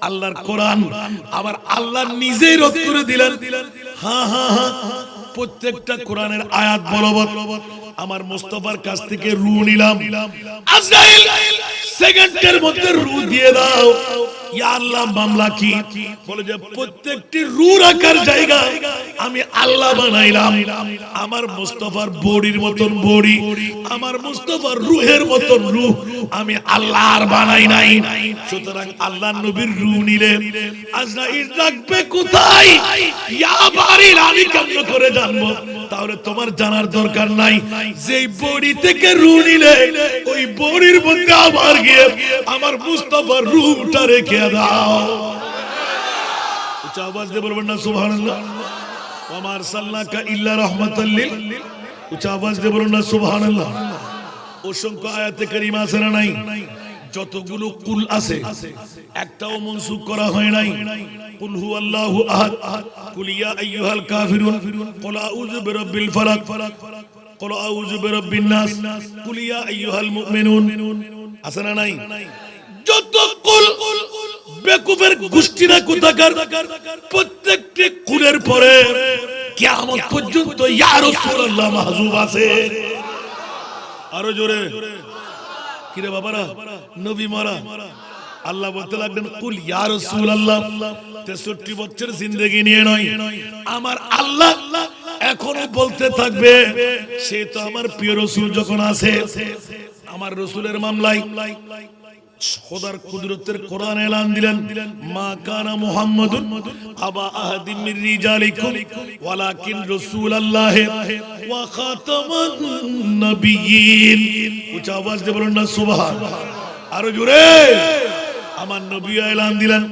আল্লাহর কোরআন আবার আল্লাহ নিজেই রদ করে দিলেন। হ্যাঁ হ্যাঁ হ্যাঁ, প্রত্যেকটা কোরআনের আয়াত বলবৎ আমার মুস্তাফার কাছ থেকে রূহ নিলাম। আজরাইল সেকেন্ডের মধ্যে রূহ দিয়ে দাও। ইয়া আল্লাহ, মামলা কি? বলে যে প্রত্যেকটি রূহ রাখার জায়গা আমি আল্লাহ বানাইলাম। আমার মুস্তাফার বডির মতন বডি, আমার মুস্তাফার রূহের মতন রূহ আমি আল্লাহ আর বানাই নাই। সুতরাং আল্লাহর নবীর রূহ নিলে আজরাইল রাখবে কোথায়? ইয়া বারিল, আমি কেমন করে জানবো? তাহলে তোমার জানার দরকার নাই। যেই বডি থেকে রূহ নিলে ওই বডির মধ্যে আবার গিয়ে আমার মুস্তাফার রূহটা রেখে দাও। উচ্চ আওয়াজ দিয়ে বলবেন না সুবহানাল্লাহ। ওয়া মা আরসালনাকা ইল্লা রাহমাতাল লিল, উচ্চ আওয়াজ দিয়ে বলুন না সুবহানাল্লাহ। অসংখ্য আয়াতে কারিমা আছে না নাই? যতগুলো কুল আছে একটাও মনসুখ করা হয় নাই। কুল হুয়াল্লাহু আহাদ, কুল ইয়া আইয়ুহাল কাফিরুন, কুল আউযু বিরাব্বিল ফালাক, কুল আউযু বিরাব্বিন নাস, কুল ইয়া আইয়ুহাল মুমিনুন। আছে না নাই? যত কুল বেকুফের গোষ্ঠীরা কোথাকার, প্রত্যেকটি কুলের পরে কিয়ামত পর্যন্ত ইয়া রাসূলুল্লাহ মাহজুব আছে। আরো জোরে কিরে বাবারা, নবী মারা। আল্লাহ বলতে লাগলেন কুল ইয়া রাসূলুল্লাহ। 63 বছর জিন্দেগি নিয়ে নয়, আমার আল্লাহ এখনো বলতে থাকবে। সে তো আমার প্রিয় রাসূল যখন আছে, আমার রাসূলের মামলায় খোদার কুদরতের কোরআন এলান দিলেন, মা কানা মুহাম্মাদুন আবা আহাদিম মির রিজালিকুম ওয়ালাকিন রাসূলুল্লাহ ওয়া খাতামান নবিয়্যিন। উচ্চ আওয়াজ দিয়ে বলুন না সুবহানাল্লাহ। আরো জোরে। আমার নবী এলান দিলেন,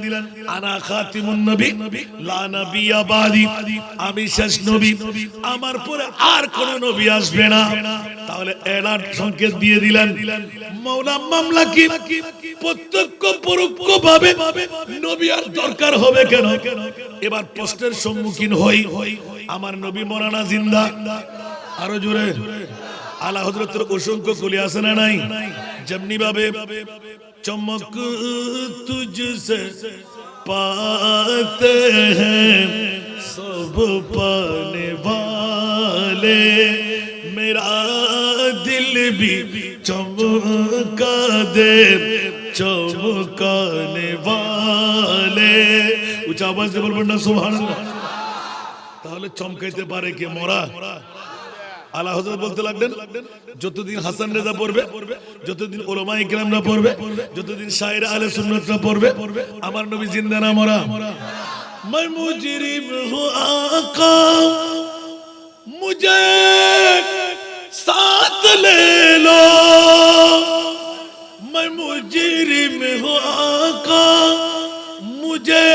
আনা খাতিমুন নবী লা নবিয়্যা বাদি, আমি শেষ নবী, আমার পরে আর কোন নবী আসবে না। তাহলে এলান সংকেত দিয়ে দিলেন। মাওলা মামলা কি? প্রত্যক্ষ পরোক্ষ ভাবে নবী আর দরকার হবে কেন? এবার প্রশ্নের সম্মুখীন হই, আমার নবী মরানা জিন্দা। আরো জোরে। আলা হযরতের অসংখ্য কুলি আছে না নাই? যেমনি ভাবে চমক তুঝসে পাতে হ্যাঁ সব পানে वाले, मेरा दिल भी चमका दे चमकाने वाले। উচ্চ আওয়াজ দিয়ে বলবেন না সুবহানাল্লাহ। তাহলে চমকাইতে পারে কে? মরা। আলা হযরত বলতে লাগলেন, যতদিন হাসান রেজা পড়বে, যতদিন উলামায়ে কিরামরা পড়বে, যতদিন শায়ের আহলে সুন্নাতরা পড়বে, আমার নবী জিন্দা না মরা? मैं मुजरिम हूँ आका मुझे साथ ले लो, मैं मुजरिम हूँ आका मुझे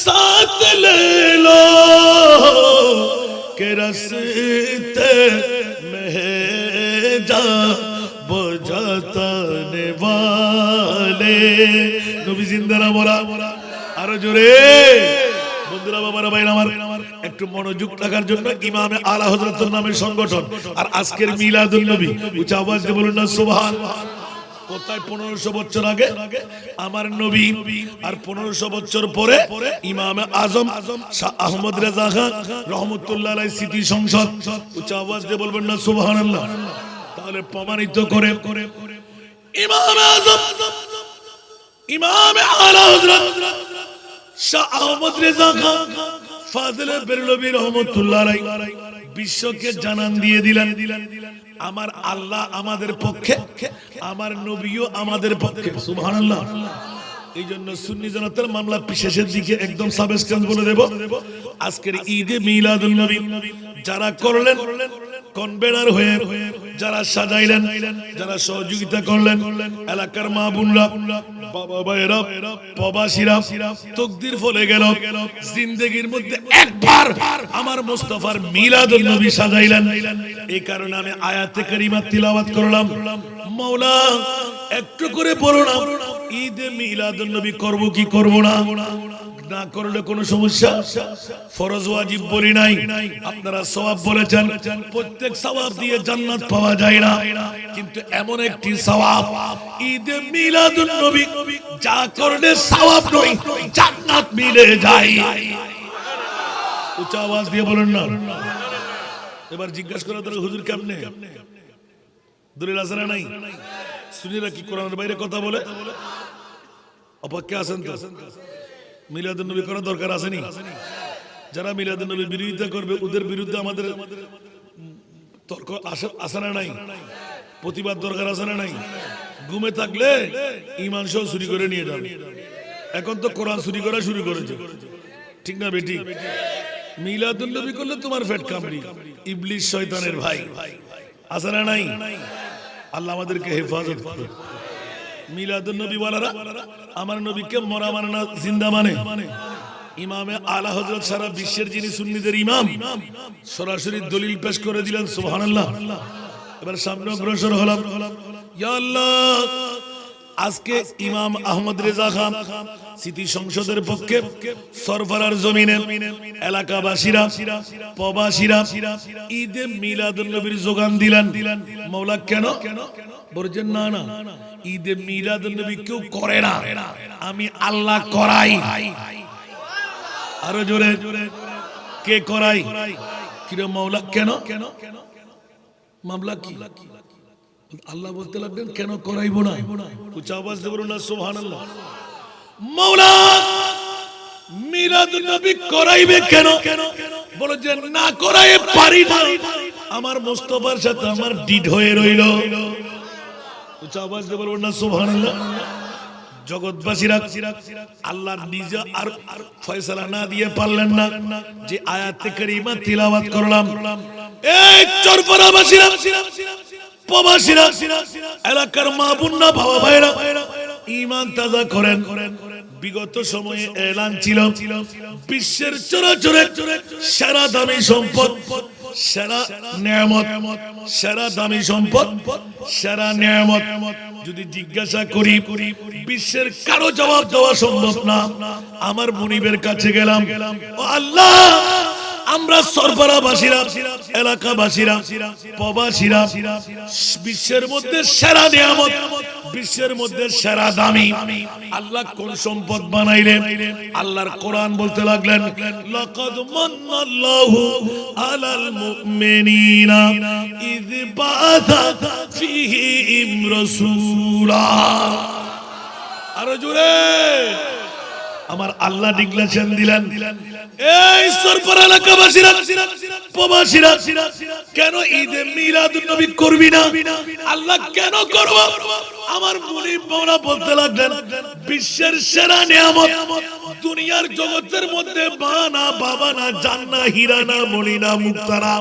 साथ ले लो, के रस्ते में जा बुझाने वाले। नबी जिंदा ना मरा। আরো জোরে। বন্ধুরা, বাবারা, ভাইরা আমার, একটু মনোযোগ রাখার জন্য ইমামে আলা হযরতের নামের সংগঠন আর আজকের মিলাদুন নবী। উচ্চ আওয়াজ দিয়ে বলুন না সুবহানাল্লাহ। কোথায়? 1500 বছর আগে আমার নবী, আর 1500 বছর পরে ইমামে আজম শাহ আহমদ রেজা খান রহমতুল্লাহ আলাইহি স্মৃতি সংসদ। উচ্চ আওয়াজ দিয়ে বলবেন না সুবহানাল্লাহ। তাহলে প্রমাণিত করে ইমামে আজম ইমামে আলা হযরত শাহ আহমদ রেজা খান ফাজিলে বেরলভী রহমতুল্লাহ আলাইহি বিশ্বকে জানান দিয়ে দিলেন, আমার আল্লাহ আমাদের পক্ষে, আমার নবীও আমাদের পক্ষে। সুবহানাল্লাহ। এই জন্য সুন্নি জামাতের মামলা শেষের দিকে একদম সাবস্টেন্স বলে দেব। আজকের ঈদে মিলাদুন নবী যারা করলেন কনভেনার হয়ে, যারা সাজাইলেন, যারা সহযোগিতা করলেন, এলাকার মা বোনরা, বাবা ভাইরা, প্রবাসীরা, তাকদীর ফলে গেল জিন্দেগির মধ্যে একবার আমার মুস্তাফার মিলাদুন নবী সাজাইলেন। এই কারণে আমি আয়াতে কারিমা তিলাওয়াত করলাম। মাওলা একটু করে বলো না ঈদে মিলাদুন নবী করব কি করব না, না করলে কোনো সমস্যা? ফরজ ওয়াজিব বলি নাই, আপনারা সওয়াব বলেছেন। প্রত্যেক সওয়াব দিয়ে জান্নাত পাওয়া যায় না, কিন্তু এমন একটি সওয়াব ঈদে মিলাদুন নবী যা করলে সওয়াব নয় জান্নাত মিলে যায়। উচ্চ আওয়াজ দিয়ে বলেন না। এবার জিজ্ঞাসা করা দরকার, হুজুর কেমনে? দলিল আছে না নাই? সুন্নিরা কি কোরআনের বাইরে কথা বলে? অপেক্ষা আছেন তো? মিলাদুন নবী করার দরকার আসেনি? যারা মিলাদুন নবীর বিরোধিতা করবে ওদের বিরুদ্ধে আমাদের তর্ক আসে না নাই? প্রতিবাদ দরকার আছে না নাই? ঘুমে থাকলে ঈমান সহ চুরি করে নিয়ে যাবে। এখন তো কোরআন চুরি করা শুরু করেছে, ঠিক না বেটি? মিলাদুন নবী করলে তোমার পেট কামড়ি, ইবলিস শয়তানের ভাই। আছে না নাই? আল্লাহ আমাদেরকে হেফাজত করে। মিলাদুন নবী ওয়ালারা আমার নবীকে মরা মানে না জিন্দা মানে। ইমামে আলা হযরত সারা বিশ্বের যিনি সুন্নিদের ইমাম সরাসরি দলিল পেশ করে দিলেন। সুবহানাল্লাহ। এবার সামনে অগ্রসর হলাম। ইয়া আল্লাহ, আজকে ইমাম আহমদ রেজা খান স্মৃতি সংসদের পক্ষে সরফরার জমিনে এলাকাবাসীরা প্রবাসীরা ঈদে মিলাদুন নবীর যোগান দিলেন। মাওলা কেন বলছেন? না না, ঈদে মিলাদুন নবী কেউ করে না, আমি আল্লাহ করাই। আরো জোরে, কে করাই? কিরে মাওলা কেন? মামলা কি? আল্লাহ বলতে লাগলেন কেন করাইবো না? উচ্চ আওয়াজ দিয়ে বলুন না সুবহানাল্লাহ। মাওলা মিলাদুন নবী করাইবে কেন? বলে যে না করাই পারি না, আমার মুস্তাফার সাথে আমার ডিড হয়ে রইল। উচ্চ আওয়াজ দিয়ে বলুন না সুবহানাল্লাহ। জগৎবাসীরা আল্লাহ নিজে আর ফয়সালা না দিয়ে পারলেন না যে আয়াতে কারিমা তিলাওয়াত করলাম। এই চরপরাবাসীরা, প্রবাসীরা, এলাকার মা বোনরা, বাবা ভাইরা ঈমান তাজা করেন। বিগত সময়ে এলান ছিল বিশ্বের চরাচরে সেরা দামি সম্পদ, সেরা নিয়ামত, সেরা দামি সম্পদ, সেরা নিয়ামত। যদি জিজ্ঞাসা করি বিশ্বের কারো জবাব দেওয়া সম্ভব না। আমার মুনিবের কাছে গেলাম, ও আল্লাহ, আমরা সরবরাহবাসীরা, এলাকাবাসীরা, প্রবাসীরা বিশ্বের মধ্যে সেরা নিয়ামত, বিশ্বের মধ্যে সেরা দামি আল্লাহ কোন সম্পদ বানাইলেন? আল্লাহর কোরআন বলতে লাগলেন, লাকাদ মান্নাল্লাহু আলাল মুমিনিনা ইয বাআসা ফীহিম রাসূলা। আরো জোরে আমার আল্লাহ ডিক্লারেশন দিলেন। এই সরপর এলাকাবাসীরা, প্রবাসীরা, কেন ঈদে মিলাদুন নবী করবি না? আল্লাহ কেন করব? আমার মুনিব মাওলা বলতে লাগলেন, বিশ্বের সেরা নিয়ামত, দুনিয়ার জগতের মধ্যে মা না, বাবা না, জান্না, হীরা না, মণি না, মুক্তা না,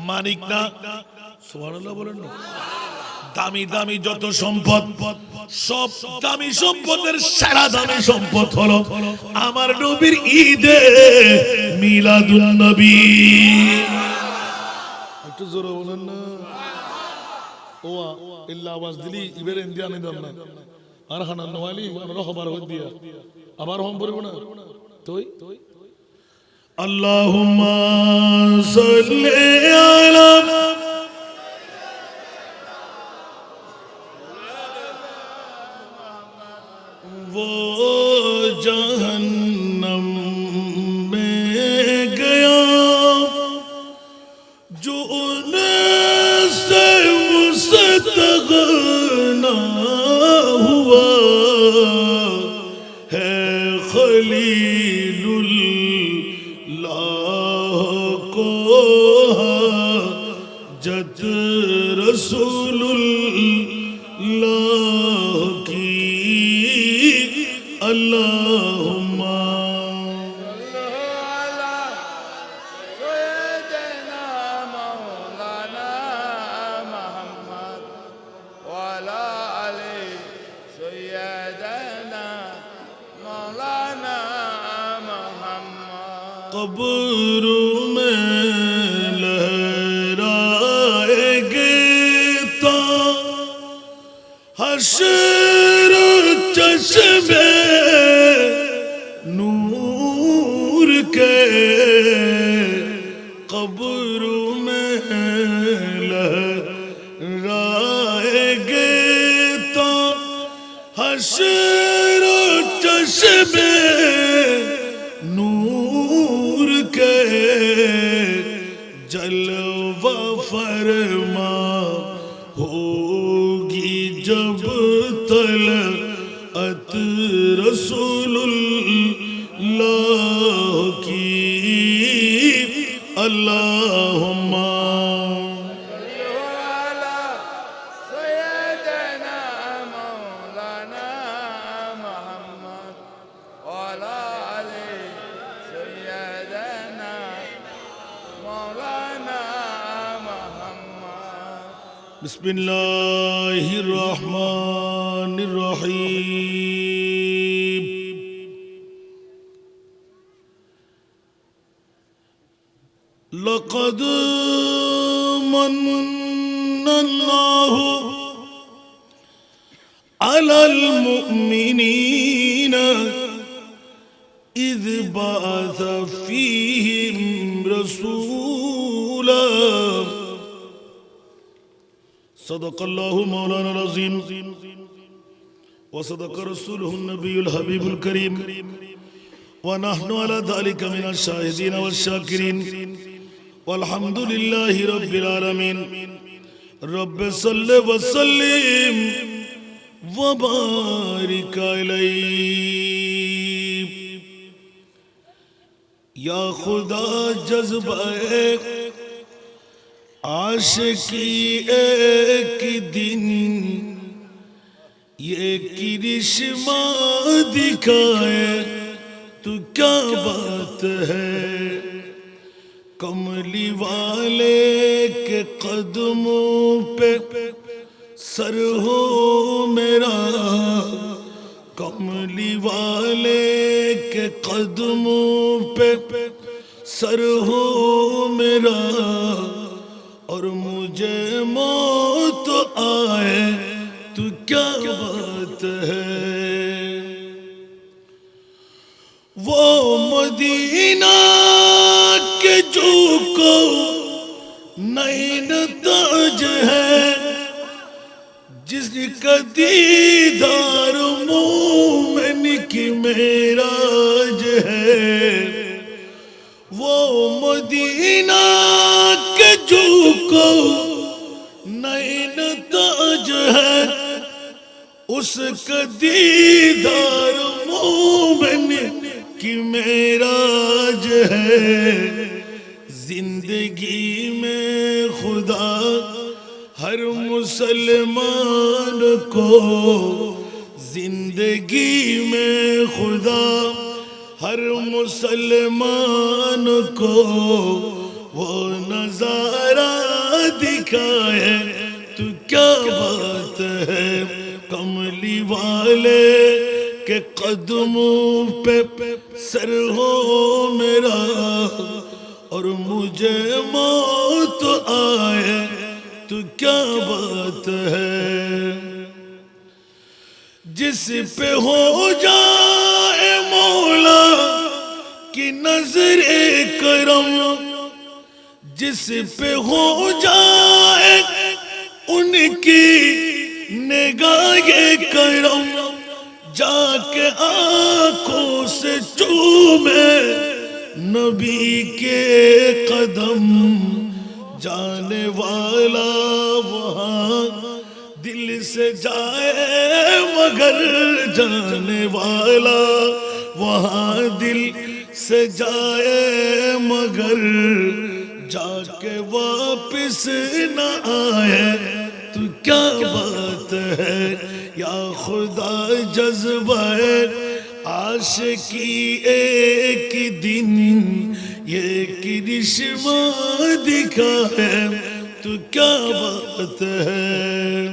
মানিক না, সুবহানাল্লাহ বলেন না, দামি দামি যত সম্পদ, সব দামি সম্পদের সেরা দামি সম্পদ হলো আমার নবীর ঈদে মিলাদুন নবী। একটু জোরে বলেন না। ও ইল্লা আওয়াজ দিলি ইবের ইন্ডিয়া নে দম না আর হানান নওয়ালি আর রহবার হই দিয়া আবার হম পড়ব না তুই। আল্লাহুম্মা সাল্লি আলা वो जहन्नम में गया जो उनसे मुस्तगना हुआ है खलीलुल्लाह को जत रसूलुल्लाह की। अल्लाहुम्मा सय्यदना मौलाना मुहम्मद वाला अली सय्यदना मौलाना मुहम्मद। कब्र में लहराएंगे तो हश्र میں نور کے جلوہ فرما ہوگی جب طلعت رسول اللہ کی اللہم على سيدنا مولانا محمد وعلى آل سيدنا مولانا محمد بسم اللہ الرحمن الرحیم لقد من اللہ على المؤمنین اذ بعث فیہم رسولا صدق اللہ مولانا العظیم وصدق رسوله النبی الحبیب الکریم ونحن على ذلك من الشاہدین والشاکرین والحمد للہ رب العالمین رب صلی وسلم وبارک علیہ یا خدا جذبہ عاشقی ایک دن یہ کرشمہ دکھائے تو کیا بات ہے کملی والے کے قدموں پہ سر ہو میرا کملی والے کے قدموں پہ سر ہو میرا اور مجھے موت آئے تو کیا بات ہے وہ مدینہ کے جو کو نین تاج ہے جس کا دیدار مومن کی معراج ہے وہ مدینہ کے جو کو نین تاج ہے اس کا دیدار مومن کی معراج ہے زندگی میں خدا ہر مسلمان کو زندگی میں خدا ہر مسلمان کو وہ نظارہ دکھائے تو کیا بات ہے کملی والے کے قدموں پہ سر ہو میرا اور مجھے موت آئے تو کیا بات ہے جس پہ ہو جائے مولا کی نظر کرم جس پہ ہو جائے ان کی نگاہ کرم جا کے آنکھوں سے چومے نبی کے قدم جانے والا وہاں دل سے جائے مگر جانے والا وہاں دل سے جائے مگر جا کے واپس نہ آئے تو کیا بات ہے یا خدا جذبہ عاشقی ایک دن یہ کرشمہ دکھائے تو کیا بات ہے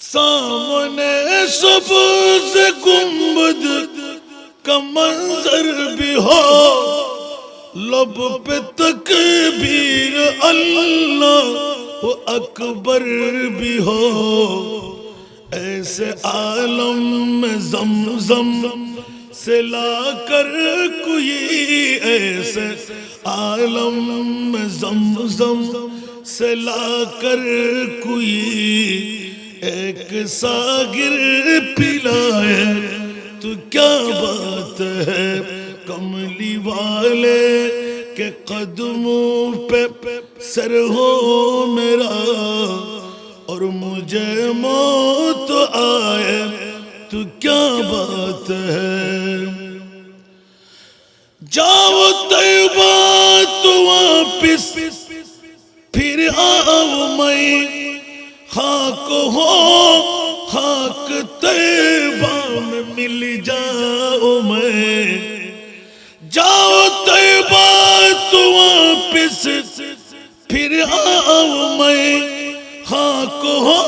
سامنے سبز گنبد کا منظر بھی ہو لب پہ تکبیر اللہ اکبر بھی ہو ایسے عالم میں زمزم سے لا کر کوئی ایسے عالم میں زمزم سے لا کر کوئی ایک ساغر پلائے تو क्या बात है कमली वाले के कदमों पे सर हो मेरा और मुझे मौत आए तो क्या बात है। जाओ तैयबा तो वापिस फिर आओ मैं खाक हो खाक तैयबा में मिल जाओ मैं। जाओ तैयबा तो वापिस फिर आओ मैं खाक हो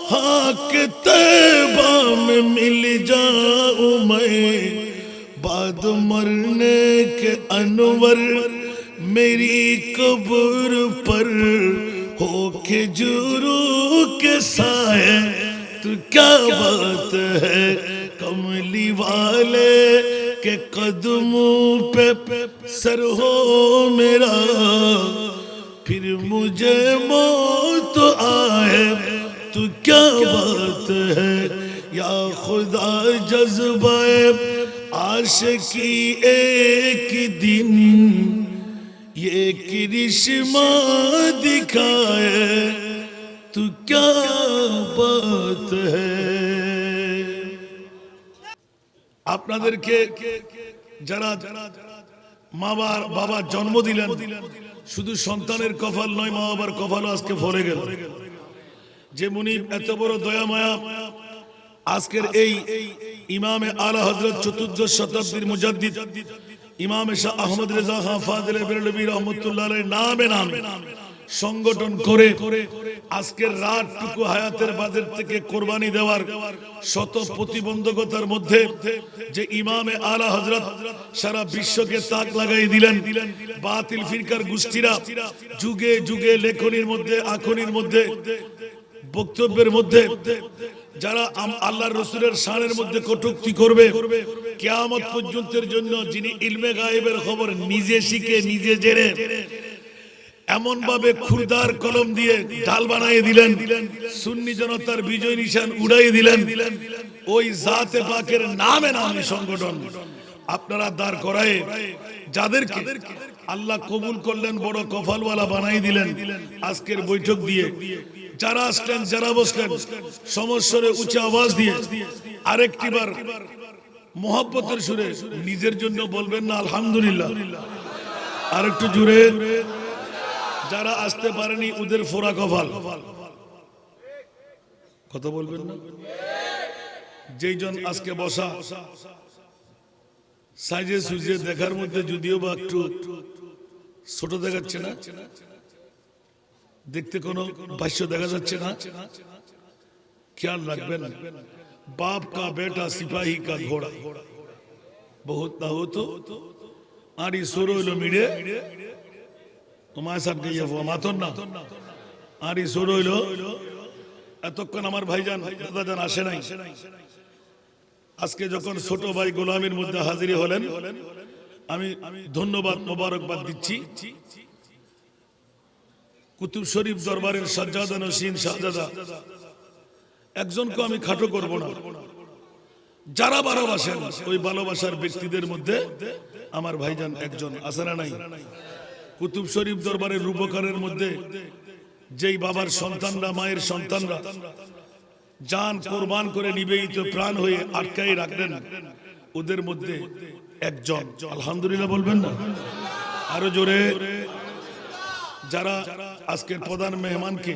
खाक तैयबा में मिल जाओ मैं। बाद मरने के अनवर मेरी कब्र पर हो खजूरों के साए तो क्या बात है कमली वाले के कदमों पे सर हो मेरा फिर मुझे मौत आए तो क्या बात है। या खुदा जज्बाए आशिकी एक दिन ये करिश्मा दिखाए तो क्या बात है। আপনাদেরকে যারা মা বাবা জন্ম দিলেন শুধু সন্তানের কপাল নয় মা বাবার কপালও আজকে ভরে গেল। যে মুনিব এত বড় দয়া মায়া আজকের এই ইমামে আলা হযরত চতুর্দশ শতাব্দীর মুজাদ্দিদ ইমাম শাহ আহমদ রেজা খান ফাজিলে বেরলভী রহমাতুল্লাহ আলাইহির নামে নামে সংগঠন করে আজকের রাতটুকু হায়াতের বাজার থেকে কোরবানি দেওয়ার শত প্রতিবন্ধকতার মধ্যে যে ইমামে আলা হযরত সারা বিশ্বকে তাক লাগাই দিলেন। বাতিল ফিরকার গোষ্ঠীরা যুগে যুগে লেখনির মধ্যে আখনির মধ্যে বক্তব্যের মধ্যে যারা আল্লাহর রাসূলের শানের মধ্যে কটূক্তি করবে কিয়ামত পর্যন্তের জন্য যিনি ইলমে গায়েবের খবর নিজে শিখে নিজে জেনে এমন ভাবে খুরদার কলম দিয়ে ঢাল বানিয়ে দিলেন সুন্নি জনতার বিজয় নিশান উড়াই দিলেন। ওই জাতে পাকের নামে নামে সংগঠন আপনারা দাঁড় করায় যাদেরকে আল্লাহ কবুল করলেন বড় কপালওয়ালা বানাই দিলেন আজকের বৈঠক দিয়ে যারা আসলেন যারা বসলেন সমস্বরে উচ্চ আওয়াজ দিয়ে আরেকটিবার মোহাব্বতের সুরে নিজের জন্য বলবেন না আলহামদুলিল্লাহ আরেকটু জোরে। যারা আসতে পারেনি ওদের ফোরা কপাল কথা বলবেন না। যেইজন আজকে বসা সাইজে সুজে দেখার মধ্যে যদিও বা একটু ছোট দেখাচ্ছে না দেখতে কোনো ভাষ্য দেখা যাচ্ছে না খেয়াল রাখবেন बाप का बेटा सिपाही का घोड़ा बहुत ना हो तो आरी सोरोइलो मिडे তোমার সাথে গিয়ে মাতন না আরি সোরইলো এতক্ষণ আমার ভাইজান দাদাজান আসে নাই। আজকে যখন ছোট ভাই গোলামের মধ্যে হাজিরি হলেন আমি ধন্যবাদ মোবারকবাদ দিচ্ছি। কুতুব শরীফ দরবারের সাজ্জাদা নসীন শাহজাদা একজনকে আমি খাটো করব না। যারা ভালোবাসেন ওই ভালোবাসার ব্যক্তিদের মধ্যে আমার ভাইজান একজন আছে না নাই। কুতুব শরীফ দরবারের রূপকারের মধ্যে যেই বাবার সন্তানরা মায়ের সন্তানরা জান কোরবান করে নিবেদিত প্রাণ হয়ে আটকাই রাখলেন ওদের মধ্যে একজন আলহামদুলিল্লাহ বলবেন না আরো জোরে। যারা আজকের প্রধান মেহমানকে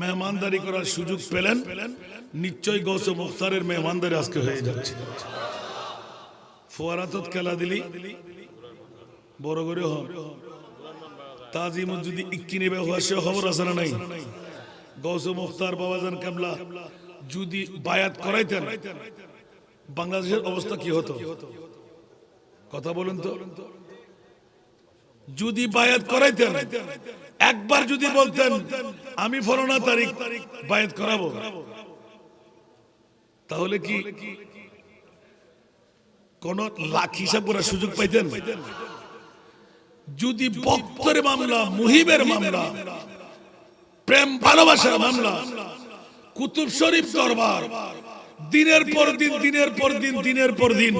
মেহমানদারি করার সুযোগ পেলেন নিশ্চয়ই গৌসে মুখতারের মেহমানদারি আজকে হয়ে যাচ্ছে। ফোয়ারাতত খেলা দিলি বড় করে হন তাজিমত যদি ইক্কি নেবে হওয়ার খবর আছে না নাই। গৌসে মুখতার বাবাজান কেবলা যদি বায়াত করাইতেন বাংলাদেশের অবস্থা কি হতো কথা বলেন তো। যদি বায়াত করাইতেন একবার যদি বলতেন আমি ফলানা তারিখ বায়াত করাবো তাহলে কি কোন লাখ হিসাব করার সুযোগ পাইতেন? যদি বক্তের মামলা মুহিবের মামলা প্রেম ভালোবাসার মামলা কুতুব শরীফ দরবার দিনের পর দিন দিনের পর দিন দিনের পর দিন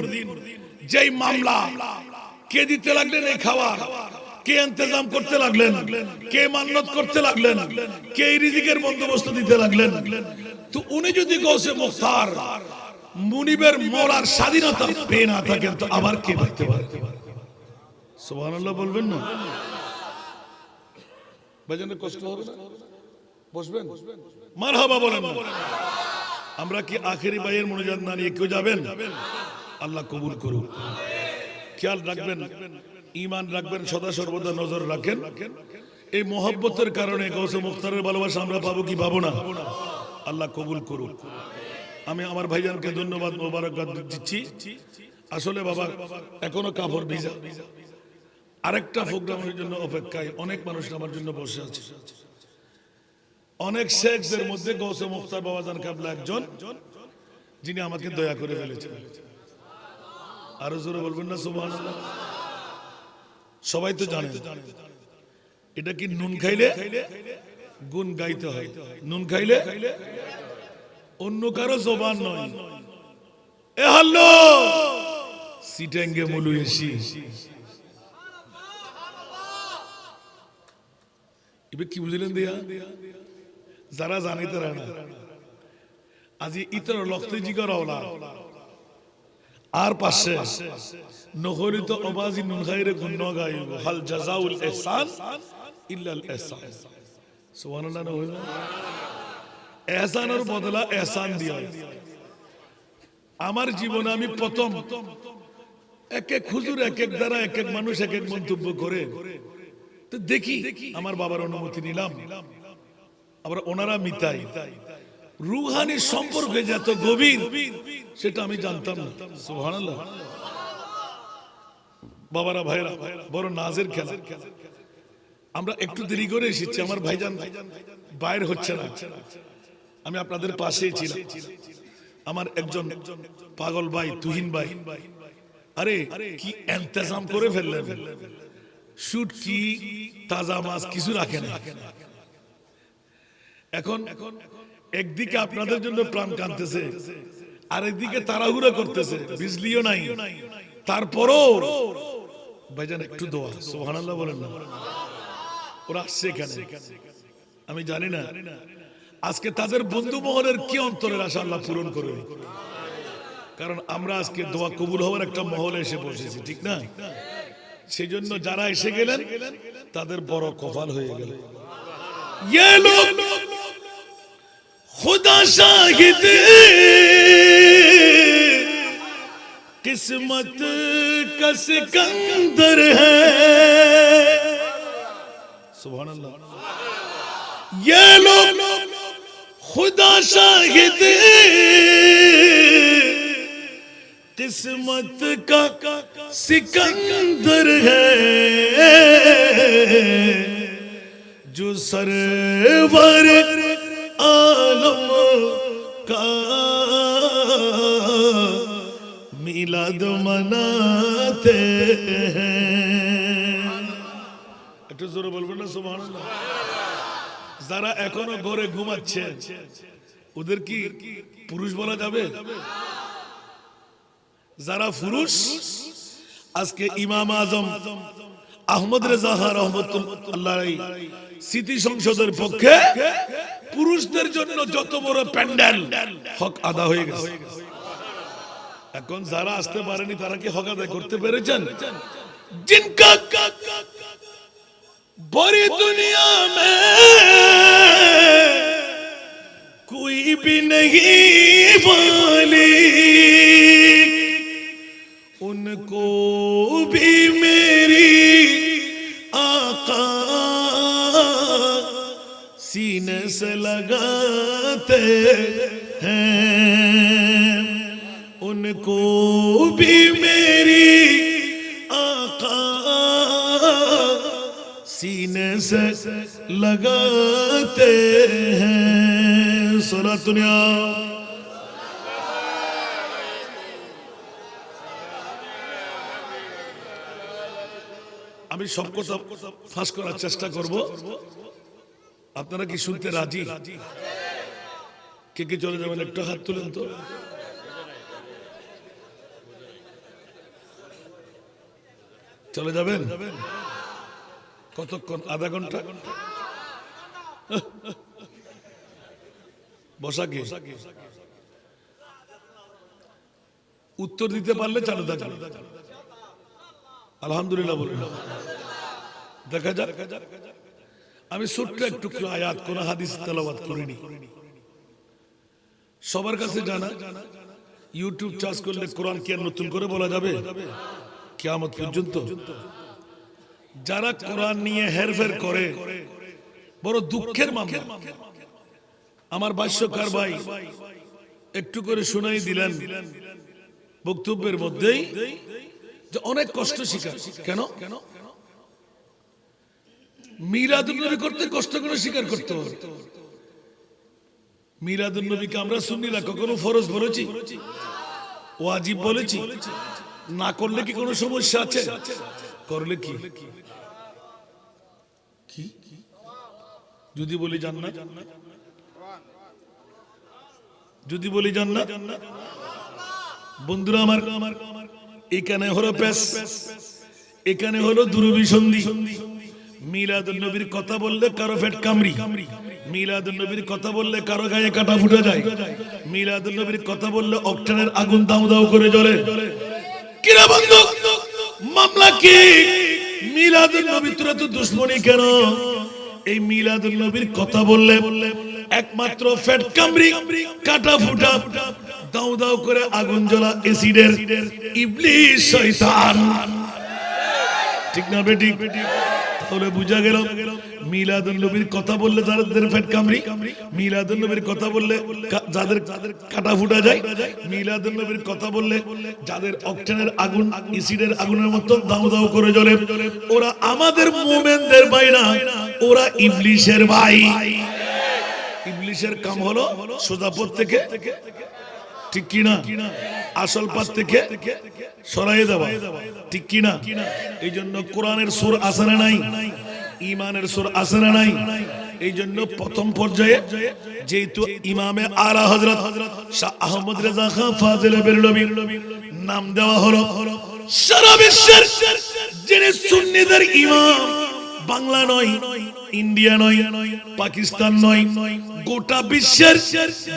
যেই মামলা কে দিতে লাগলেন এই খাবার, কে ইন্তজাম করতে লাগলেন, কে মান্নত করতে লাগলেন, কে রিজিকের বন্দোবস্ত দিতে লাগলেন। তো উনি যদি গৌসে মুখতার মুনিবের মরার স্বাধীনতা পেয়ে না থাকেন তো আবার কে দেখতে পারে? সুবহানাল্লাহ বলবেন না? ভাইজানের কষ্ট হবে না? বসবেন, মারহাবা বলেন না? আমরা কি আখেরি ভাইয়ের মোনাজাত না নিয়ে কেউ যাবেন? আল্লাহ কবুল করুন। খেয়াল রাখবেন, ঈমান রাখবেন, সদা সর্বদা নজর রাখেন। এই মহব্বতের কারণে গৌসে মুখতারের ভালোবাসা আমরা পাবো কি পাবো না? আল্লাহ কবুল করুন। আমি আমার ভাইজানকে ধন্যবাদ মোবারকবাদ দিচ্ছি। আসলে বাবা এখনো কাপড় ভিজা, আরেকটা প্রোগ্রামের জন্য অপেক্ষায় অনেক মানুষ আমার জন্য বসে আছে। অনেক শেখদের মধ্যে গৌসে মুখতার বাবাজান কাবলা একজন, যিনি আমাকে দয়া করে ফেলেছেন। আরো জোরে বলবেন না সুবহানাল্লাহ? সবাই তো জানেন এটা কি নুন খাইলে গুণ গাইতে হয়, নুন খাইলে অন্য কারো জবান নয়। এ হ্যালো সিটেঙ্গে মুলু এসি এবার কি বুঝলেন দিয়া? যারা জানে তারা না আজি ইতর লক্ষ্য জিগর ওলা আর পাশে নহরিত অবাজি নুন খাইরে গুণ গাইব হাল জাযাউল ইহসান ইল্লাল ইহসান। সুবহানাল্লাহ। নহরিত এহসানের বদলা এহসান দিয়া। আমার জীবনে আমি প্রথম এক এক হুজুর এক এক দ্বারা এক এক মানুষ এক এক মন্তব্য করে তো দেখি আমার বাবার অনুমতি নিলাম, আবার ওনারা মিতাই রুহানি সম্পর্কে যত গভীর সেটা আমি জানতাম না। সুবহানাল্লাহ। বাবারা ভাইরা বড় নাজের খেলা। আমরা একটু দেরি করে এসেছি, আমার ভাইজান বাইরে হচ্ছে না, আমি আপনাদের পাশেই ছিলাম। আমার একজন পাগল ভাই তুহিন ভাই, আরে কি ইন্তজাম করে ফেললেন, শুট কি তাজা মাছ কিছু রাখে না। এখন একদিকে আপনাদের জন্য প্রাণ কাঁদতেছে, আরেকদিকে তাড়াহুড়া করতেছে, বিজলিও নাই, তারপরও ভাইজান একটু দোয়া। সুবহানাল্লাহ বলেন না? ওরা আসছে এখানে, আমি জানি না আজকে তাদের বন্ধু মহলের কি অন্তরের আশা আল্লাহ পূরণ করবে, কারণ আমরা আজকে দোয়া কবুল হওয়ার একটা মহলে এসে বসেছি, ঠিক না? সেই জন্য যারা এসে গেলেন তাদের বড় কপাল হয়ে গেল। ये लोग खुदा शाहिद किस्मत का सिकंदर है। सुभान अल्लाह। ये लोग खुदा शाहिद किस्मत का सिकंदर है, जो सरवर आलम का मिलाद मनाते हैं। একটু জোরে বলবেন না সুবহানাল্লাহ? যারা এখনো ঘরে ঘুমাচ্ছে ওদের কি পুরুষ বলা যাবে? যারা পুরুষ আজকে ইমাম আজম আহমদ রেজা রহমতুল্লাহ স্মৃতি সংসদের পক্ষে পুরুষদের জন্য যত বড় প্যান্ডেল হক আদা হয়ে গেছে। এখন যারা আসতে পারেনি তারা কি হক আদায় করতে পেরেছেন? जिनका बड़ी दुनिया में कोई भी नहीं वाली, उनको भी मेरी आका सीने से लगाते हैं, उनको भी मेरी आका सीने से लगाते हैं। सुना दुनिया আমি সব কথা ফাঁস করার চেষ্টা করব, আপনারা কি শুনতে রাজি? কে কে চলে যাবেন একটু হাত তুলেন তো। চলে যাবেন? কতক্ষণ? আধা ঘন্টা? বসা কি? উত্তর দিতে পারলে চালু থাকবে। আলহামদুলিল্লাহ বলুন। দেখা যাক। আমি ছোট্ট একটু আয়াত, কোন হাদিস তেলাওয়াত করিনি। সবার কাছে জানা, ইউটিউব চার্জ করলে কোরআন কি আর নতুন করে বলা যাবে কিয়ামত পর্যন্ত? যারা কোরআন নিয়ে হেরফের করে বড় দুঃখের মামলা। আমার ভাষ্যকার ভাই একটু করে শুনাই দিলেন বক্তব্যের মধ্যেই যে অনেক কষ্ট স্বীকার। কেন? মিলাদুন নবী করতে কষ্ট করে স্বীকার করতে হবে। মিলাদুন নবীকে আমরা সুন্নিরা কখনো ফরজ বলেছি, ওয়াজিব বলেছি? না করলে কি কোনো সমস্যা আছে? করলে কি? যদি বলি জান্নাত, যদি বলি জান্নাত, বন্ধুরা আমার, এখানে হলো পেশ, এখানে হলো দুরবিসন্ধি। মিলাদুন নবীর কথা বললে কারো পেট কামড়ি, মিলাদুন নবীর কথা বললে কারো গায়ে কাটা ফুটে যায়, মিলাদুন নবীর কথা বললে অক্টেনের আগুন দাউ দাউ করে জ্বলে। কিরা বন্ধু, মামলা কি? মিলাদুন নবী তোরা তো দুশ্মনী কেন? এই মিলাদুন নবীর কথা বললে একমাত্র পেট কামড়ি, কাটা ফুটা, দাউ দাউ করে আগুন জ্বলা এসিডের ইবলিস শয়তান। ঠিক না বেটি? তাহলে বুঝা গেল মিলাদুন নবীর কথা বললে যাদের পেট কামড়ি, মিলাদুন নবীর কথা বললে যাদের কাটা ফুটা যায়, মিলাদুন নবীর কথা বললে যাদের অক্টেনের আগুন এসিডের আগুনের মতো দাউ দাউ করে জ্বলে, ওরা আমাদের মুমিনদের ভাই না, ওরা ইবলিসের ভাই। ইবলিসের কাম হলো সোজা পথ থেকে, ঠিক কিনা, আসল পথ থেকে সরাইয়ে দেওয়া, ঠিক কিনা? এই জন্য কোরআনের সুর আছে না নাই? ইমানের সুর আছে না নাই? এই জন্য প্রথম পর্যায়ে যেহেতু ইমামে আলা হযরত শাহ আহমদ রেজা খান ফাজিল বেরলভীর নাম দেওয়া হলো, সারা বিশ্বের যিনি সুন্নিদের ইমাম, বাংলা নয়, ইন্ডিয়া নয়, পাকিস্তান নয়, গোটা বিশ্বের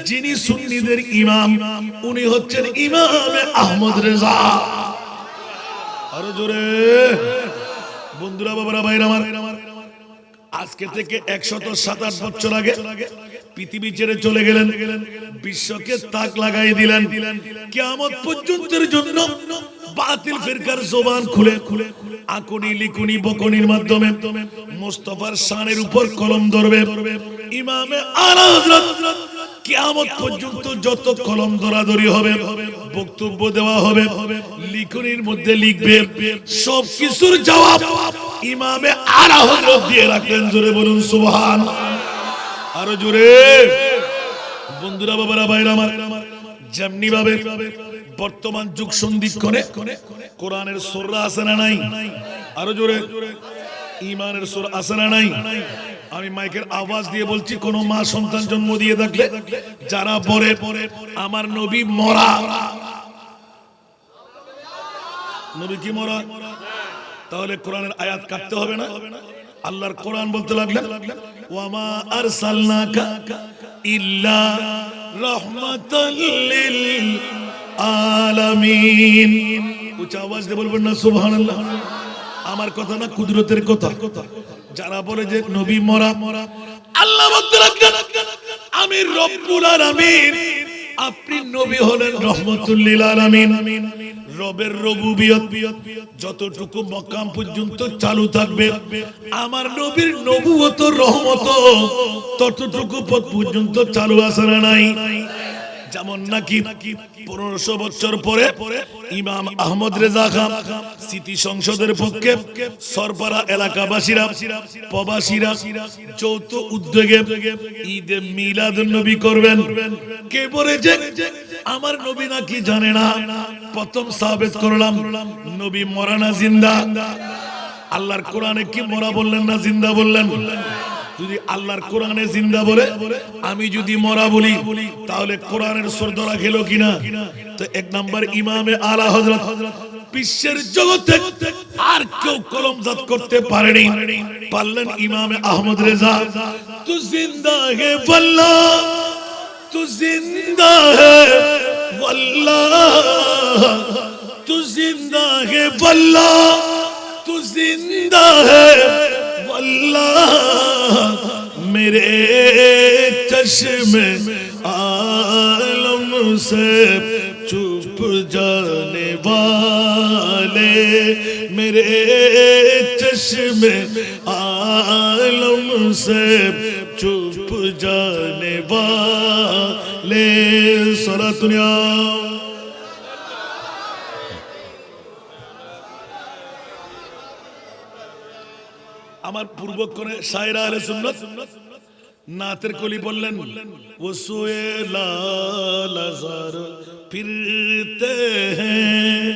যিনি সুন্নিদের ইমাম, উনি হচ্ছেন ইমামে আহমদ রেজা। আরো জোরে বন্ধুরা, বাবারা, ভাইরা আমার, আজকে থেকে 107-8 বছর আগে পৃথিবী ছেড়ে চলে গেলেন, বিশ্বকে তাক লাগাই দিলেন। কিয়ামত পর্যন্তের জন্য বাতিল ফিরকার জবান খুলে আকুনি লিকুনি বকুনির মাধ্যমে মুস্তাফার শানের উপর কলম ধরবে। ইমামে আলা হযরত কিয়ামত পর্যন্ত যত কলম ধরাধরি হবে, বক্তব্য দেওয়া হবে, লিখনির মধ্যে লিখবে, সব কিছুর জবাব ইমামে আলা হযরত দিয়ে রাখলেন। জোরে বলুন সুবহান। আরো জোরে বন্ধুরা, বাবারা, ভাইরা আমার, যেমনি ভাবে বর্তমান যুগ সন্ধিক্ষণে কোরআনের সূরা আছে না নাই? আরো জোরে ইমানের সূরা আছে না নাই? আমি মাইকের আওয়াজ দিয়ে বলছি, কোন মা সন্তান জন্ম দিয়ে থাকলে যারা পরে আমার নবী মরা, নবী কি মরা, তাহলে কোরআনের আয়াত কাটতে হবে না? আল্লাহর কোরআন বলতে লাগলেন, ওয়ামা আরসালনাকা ইল্লা রাহমাতাল লিল আলামিন। উচ্চ আওয়াজ দিয়ে বলবেন না সুবহানাল্লাহ? আমার কথা না, কুদরতের কথা। যারা বলে যে নবী মরা, আল্লাহ বলতে লাগলেন, আমি রব্বুল আলামিন, আপনি নবী হলেন রহমাতুল লিল আলামিন। রবের রবুবিয়ত যতটুকু মকাম পর্যন্ত চালু থাকবে, আমার নবীর নবুয়ত রহমত ততটুকু পথ পর্যন্ত চালু আছে না নাই? যেমন নাকি 1500 বছর পরে ইমাম আহমদ রেজা খান স্মৃতি সংসদের পক্ষে সরপাড়া এলাকাবাসীরা, প্রবাসীরা যৌথ উদ্যোগে ঈদে মিলাদুন নবী করবেন। কে বলেছে আমার নবী নাকি জানে না? প্রথম সাবিত করলাম, নবী মরা না জিন্দা? আল্লাহর কোরআনে কি মরা বললেন না জিন্দা বললেন? যদি আল্লাহর কোরআনে জিন্দা বলে, আমি যদি মরা বলি, তাহলে কোরআনের সুর ধরা গেল কিনা? তো এক নাম্বার ইমামে আলা হযরত বিশ্বের জগতে আর কেউ কলমজাত করতে পারেনি, পারলেন ইমামে আহমদ রেজা। তু জিন্দা হে ওয়াল্লাহ, তু জিন্দা হে ওয়াল্লাহ, তু জিন্দা হে ওয়াল্লাহ, তু জিন্দা হে ওয়াল্লাহ, मेरे चश्मे आलम से चुप जाने वाले, मेरे चश्मे आलम से चुप जाने वाले। सारा दुनिया আমার পূর্বক্ষণে শায়রা আহলে সুন্নাত নাতের কলি বললেন, ও সোয়ে লাল আজার ফিরতে হ্যাঁ,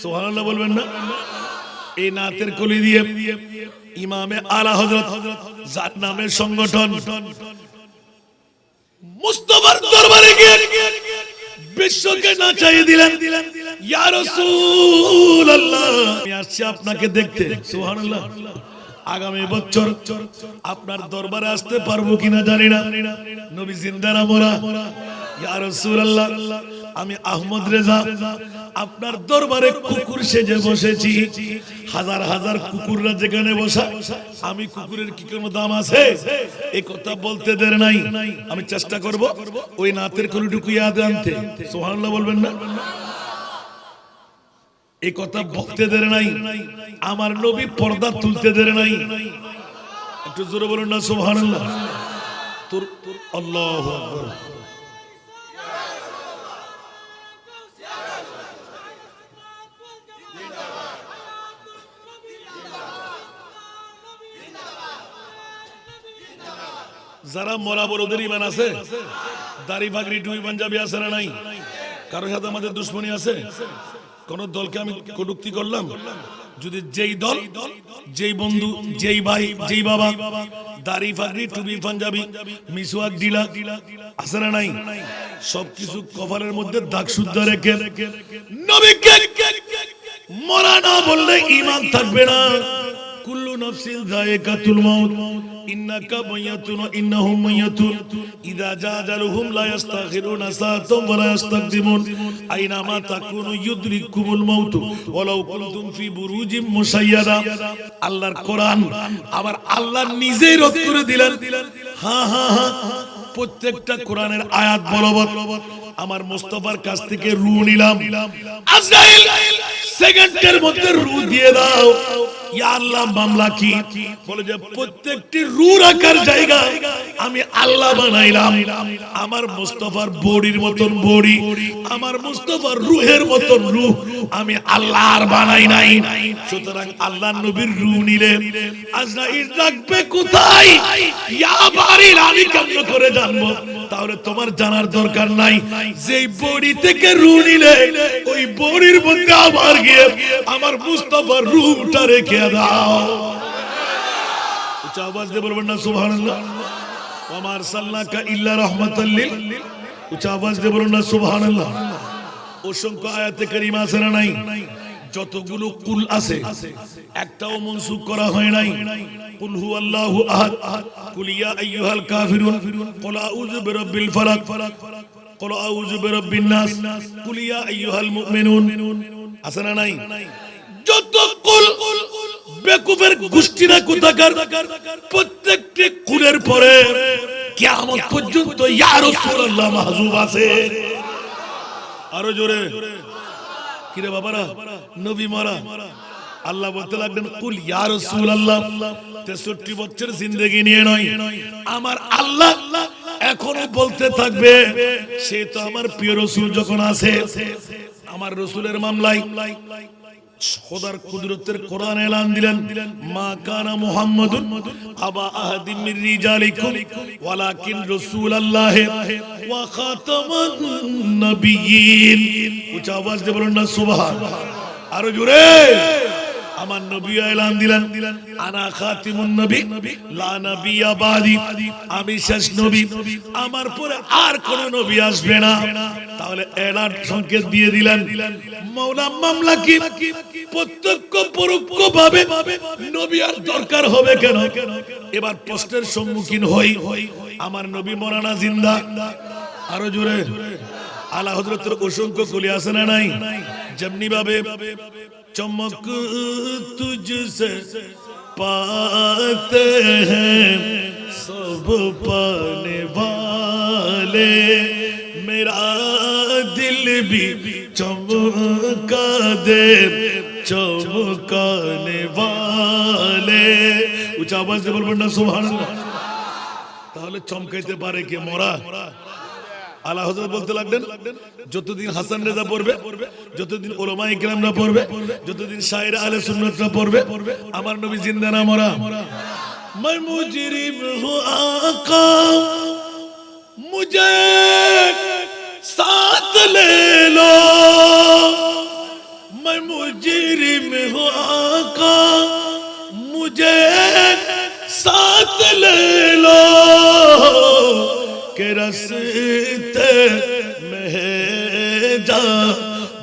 সুবহানাল্লাহ বলবেন না? এই নাতের কলি দিয়ে ইমামে আলা হযরত যার নামে সংগঠন মুস্তাফার দরবারে গিয়ে বিশ্বকে নাচাইয়ে দিলেন, ইয়া রাসূলুল্লাহ আমি আসছি আপনাকে দেখতে। সুবহানাল্লাহ। আগামী বছর আপনার দরবারে আসতে পারবো কিনা জানি না, নবী জিন্দা না মরা? ইয়া রাসূলুল্লাহ আমি আহমদ রেজা আপনার দরবারে কুকুর সেজে বসেছি, হাজার হাজার কুকুররা যেখানে বসা, আমি কুকুরের কি কোনো দাম আছে? এই কথা বলতে দের নাই, আমি চেষ্টা করব ওই নাতের কলিটুকু ইয়াদ আনতে। সুবহানাল্লাহ বলবেন না? এই কথা বলতে দের নাই, আমার নবী পর্দা তুলতে দের নাই। একটু জোরে বলুন না সুবহানাল্লাহ। তোর আল্লাহু আকবার। যারা মরা বড়দের ইমান আছে, দাড়ি ভাগরি টুপি পাঞ্জাবি আছে না নাই? কারোর সাথে আমাদের দুশ্মনী আছে? কোন দলকে আমি কটূক্তি করলাম? যদি যেই দল, যেই বন্ধু, যেই ভাই, যেই বাবা দাড়ি ফাগরি টুপি পাঞ্জাবি মিসওয়াক ডিলা আছে না নাই? সবকিছু কপালের মধ্যে দাগ শুদ্ধ রেখে নবীকে মরা না বললে ঈমান থাকবে না। কুল্লু নাফসিন যায়িকাতুল মাউত ইন্নাকা মাইয়াতুন ওয়া ইন্নাহুম মাইয়াতুন ইযা জা আজালুহুম লা ইস্তাখিরুনা সাআতান ওয়া লা ইস্তাকদিমুন আইনামা তাকুনু ইউদরিকুমুল মাউত ওয়ালাউ কুনতুম ফি বুরুজিম মুশাইয়াদা। আল্লাহর কোরআন আবার আল্লাহ নিজেই রদ করে দিলেন। হ্যাঁ হ্যাঁ হ্যাঁ, প্রত্যেকটা কোরআনের আয়াত বলবৎ আমার মুস্তাফার কাছ থেকে রূহ নিলাম। আজরাইল সেকেন্ডের মধ্যে রূহ দিয়ে দাও। ইয়া আল্লাহ মামলা কি বলে যে প্রত্যেকটি রূহ রাখার জায়গা আমি আল্লাহ বানাইলাম। আমার মুস্তাফার বডির মতন বডি, আমার মুস্তাফার রূহের মতন রূহ আমি আল্লাহর বানাই নাই। সুতরাং আল্লাহর নবীর রূহ নিলে আজরাইল রাখবে কোথায়? ইয়া বারিল আমি কেমন করে জানবো? তাহলে তোমার জানার দরকার নাই। যেই বডি থেকে রূহ নিলে ওই বডির মধ্যে আবার গিয়ে আমার মুস্তাফার রূহটা রেখে দাও। উচ্চ আওয়াজ দিয়ে বলবেন না সুবহানাল্লাহ। ওয়া মা আরসালনাকা ইল্লা রাহমাতাল লিল, উচ্চ আওয়াজ দিয়ে বলুন না সুবহানাল্লাহ। অসংখ্য আয়াতে কারিমা আছে না নাই? যতগুলো কুল আছে একটাও মনসুখ করা হয় নাই। কুল হুয়াল্লাহু আহাদ, কুল ইয়া আইয়ুহাল কাফিরুন, কুল আউযু বিরাব্বিল ফালাক, কুল আউযু বিরাব্বিন নাস, কুল ইয়া আইয়ুহাল মুমিনুন আছে না নাই? যত কুল বেকুফের গোষ্ঠীরা কোথাকার, প্রত্যেকটি কুলের পরে কিয়ামত পর্যন্ত ইয়া রাসূলুল্লাহ মাহজুব আছে। আরো জোরে কিরে বাবারা, নবী মারা আল্লাহ বলতে লাগলেন কুল ইয়া রাসূলুল্লাহ। 63 বছর জিন্দেগি নিয়ে নয়, আমার আল্লাহ এখনো বলতে থাকবে। সে তো আমার প্রিয় রাসূল যখন আছে, আমার রাসূলের মামলায় খোদার কুদরতের কোরআন এলান দিলেন, মা কানা মুহাম্মাদুন আবা আহাদিম মির রিজালিকুম ওয়ালাকিন রাসূলুল্লাহ ওয়া খাতামান নবিয়্যিন। উচ্চ আওয়াজ দিয়ে বলুন না সুবহান। আরো জোরে আমার নবী এলান দিলেন আনা খাতিমুন নবী লা নবিয়্যা বাদি, আমি শেষ নবী, আমার পরে আর কোন নবী আসবে না। তাহলে এলান সংকেত দিয়ে দিলেন। মাওলা মামলা কি প্রত্যক্ষ পরোক্ষ ভাবে নবী আর দরকার হবে কেন? এবার প্রশ্নের সম্মুখীন হই, আমার নবী মরানা জিন্দা, আরো জোরে আলা হযরতের অসংখ্য কলি আছে না নাই? যেমনি ভাবে চমক তুঝসে পাতে হ্যাঁ সব পানে वाले, मेरा दिल भी चमका दे चमकाने वाले। উচ্চ আওয়াজ দিয়ে বলবেন না সুবহানাল্লাহ। তাহলে চমকাইতে পারে কে? মরা। আলা হযরত বলতে লাগলেন, যতদিন হাসান রেজা পড়বে, যতদিন উলামায়ে কিরামরা পড়বে, যতদিন শায়ের আহলে সুন্নাতরা পড়বে, আমার নবী জিন্দা না মরা? मैं मुजरिम हूँ आका मुझे साथ ले लो, मैं मुजरिम हूँ आका मुझे साथ ले लो, के रस्ते में जा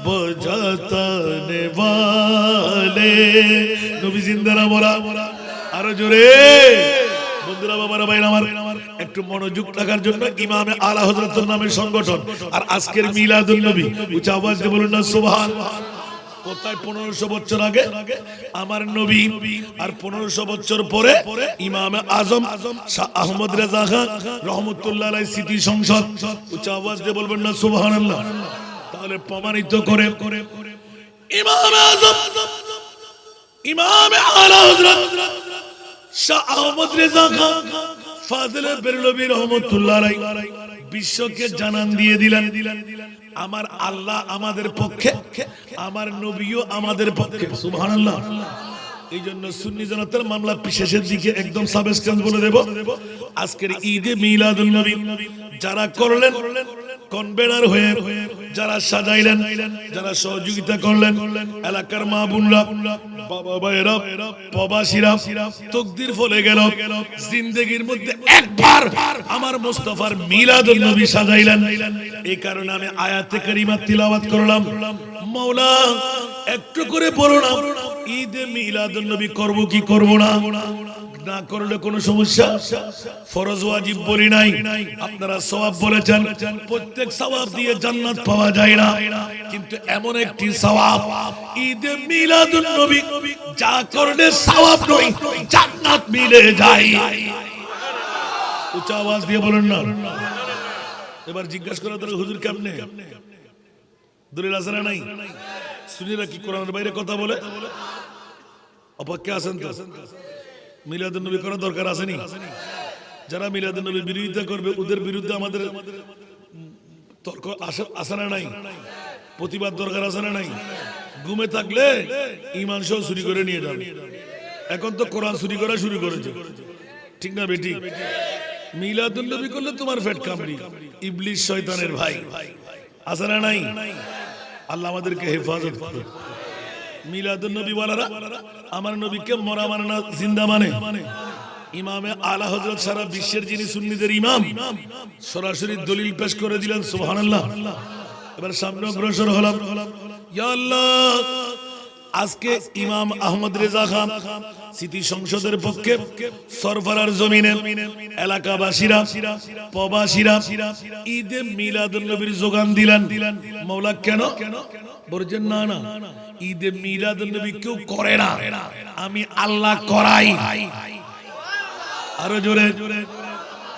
बजाने वाले। नबी जिंदा ना मोरा? আরো জোরে বন্ধুরা, বাবারা, ভাইরা আমার, একটু মনোযোগ রাখার জন্য ইমামে আলা হযরতের নামের সংগঠন আর আজকের মিলাদুন নবী। উচ্চ আওয়াজ দিয়ে বলুন না সুবহানাল্লাহ। কোথায় 1500 বছর আগে আমার নবী, আর 1500 বছর পরে ইমামে আজম শাহ আহমদ রেজা খান রহমতুল্লাহ আলাইহি স্মৃতি সংসদ। উচ্চ আওয়াজ দিয়ে বলবেন না সুবহানাল্লাহ। তাহলে প্রমাণিত করে ইমামে আজম ইমামে আলা হযরত শাহ আহমদ রেজা খান ফাজলে বেরলভী রহমতুল্লাহ আলাইহি বিশ্বকে জানান দিয়ে দিলেন, আমার আল্লাহ আমাদের পক্ষে, আমার নবীও আমাদের পক্ষে। সুবহানাল্লাহ। এই জন্য সুন্নি জনতার মামলা শেষের দিকে একদম সাবস্টেন্স বলে দেব। আজকের ঈদে মিলাদুন নবী যারা করলেন কনভেনার হয়ে, যারা সাজাইলেন, যারা সহযোগিতা করলেন, এলাকার মা বোনরা, বাবা ভাইরা, প্রবাসীরা, তাকদীর ফলে গেল জিন্দেগির মধ্যে একবার আমার মুস্তাফার মিলাদুন নবী সাজাইলেন। এই কারণে আমি আয়াতে কারিমা তিলাওয়াত করলাম। মাওলা একটু করে বলো না, ঈদে মিলাদুন নবী করব কি করব না? না করলে কোনো সমস্যা? ফরজ ওয়াজিব বলি নাই, আপনারা সওয়াব বলেছেন। প্রত্যেক সওয়াব দিয়ে জান্নাত পাওয়া যায় না, কিন্তু এমন একটি সওয়াব ঈদে মিলাদুন নবী যা করলে সওয়াব নয়, জান্নাত মিলে যায়। উচ্চ আওয়াজ দিয়ে বলেন না। এবার জিজ্ঞাসা করা দরকার, হুজুর কেমনে? দলিল আছে না নাই? সুন্নিরা কি কোরআনের বাইরে কথা বলে? অপেক্ষা আছেন তো? মিলাদুন নবী করার দরকার আসেনি? যারা মিলাদুন নবীর বিরোধিতা করবে ওদের বিরুদ্ধে আমাদের তর্ক আসে না নাই? প্রতিবাদ দরকার আছে না নাই? ঘুমে থাকলে ঈমান সহ চুরি করে নিয়ে যাবে। এখন তো কোরআন চুরি করা শুরু করেছে, ঠিক না বেটি? মিলাদুন নবী করলে তোমার পেট কামড়ি, ইবলিস শয়তানের ভাই। আছে না নাই? আল্লাহ আমাদেরকে হেফাজত করুন। মিলাদুন নবী ওয়ালারা আমার নবীকে মরা মানে না, জিন্দা মানে। ইমামে আলা হযরত সারা বিশ্বের যিনি সুন্নিদের ইমাম, সরাসরি দলিল পেশ করে দিলেন। সুবহানাল্লাহ। এবার সামনে অগ্রসর হলাম। ইয়া আল্লাহ, আজকে ইমাম আহমদ রেজা খান স্মৃতি সংসদের পক্ষে সরফরার জমিনে এলাকাবাসীরা, প্রবাসীরা ঈদে মিলাদুন নবীর যোগান দিলেন। মাওলা কেন বলছেন? না না, ঈদে মিলাদুন নবী কেউ করে না, আমি আল্লাহ করাই। আরো জোরে,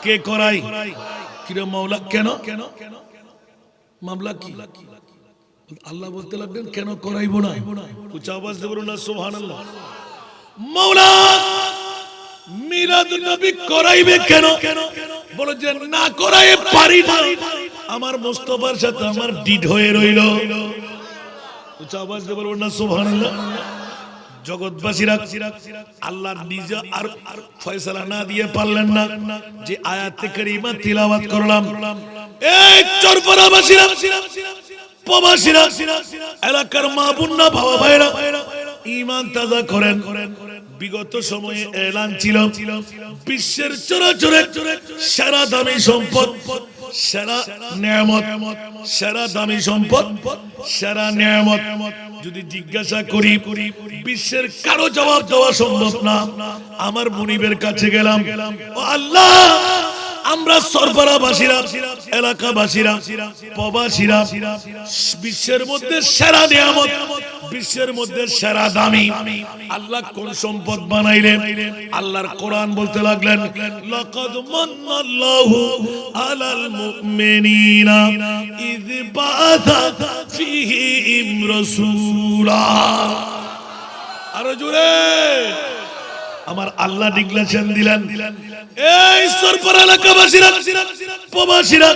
কে করাই? কিরে মাওলা কেন? মামলা কি? আল্লাহ বলতে লাগলেন কেন করাইবো না? উচ্চ আওয়াজ দিয়ে বলুন না সুবহানাল্লাহ। মাওলা মিলাদুন নবী করাইবে কেন? বলে যে না করাই পারি না, আমার মুস্তাফার সাথে আমার ডিড হয়ে রইল। উচ্চ আওয়াজ দিয়ে বলুন না সুবহানাল্লাহ। জগৎবাসীরা আল্লাহ নিজে আর ফয়সালা না দিয়ে পারলেন না, যে আয়াতে কারিমা তিলাওয়াত করলাম। এই চরপাড়াবাসীরা, প্রবাসীরা, এলাকার মা বোনরা, বাবা ভাইরা, ঈমান তাজা করেন। বিগত সময়ে এলান ছিল বিশ্বের চরাচরে সেরা দামি সম্পদ, সেরা নিয়ামত, সেরা দামি সম্পদ, সেরা নিয়ামত। যদি জিজ্ঞাসা করি বিশ্বের কারো জবাব দেওয়া সম্ভব না। আমার মুনিবের কাছে গেলাম, ও আল্লাহ, আমরা সরবরাহবাসীরা, এলাকাবাসীরা, প্রবাসীরা বিশ্বের মধ্যে সেরা নিয়ামত, বিশ্বের মধ্যে সেরা দামি আল্লাহ কোন সম্পদ বানাইলেন? আল্লাহর কোরআন বলতে লাগলেন, লাকাদ মান্নাল্লাহু আলাল মুমিনিনা ইয বাআসা ফীহিম রাসূলা। আরো জোরে আমার আল্লাহ ডিক্লারেশন দিলেন, এই সরবর এলাকাবাসীরা, প্রবাসীরা,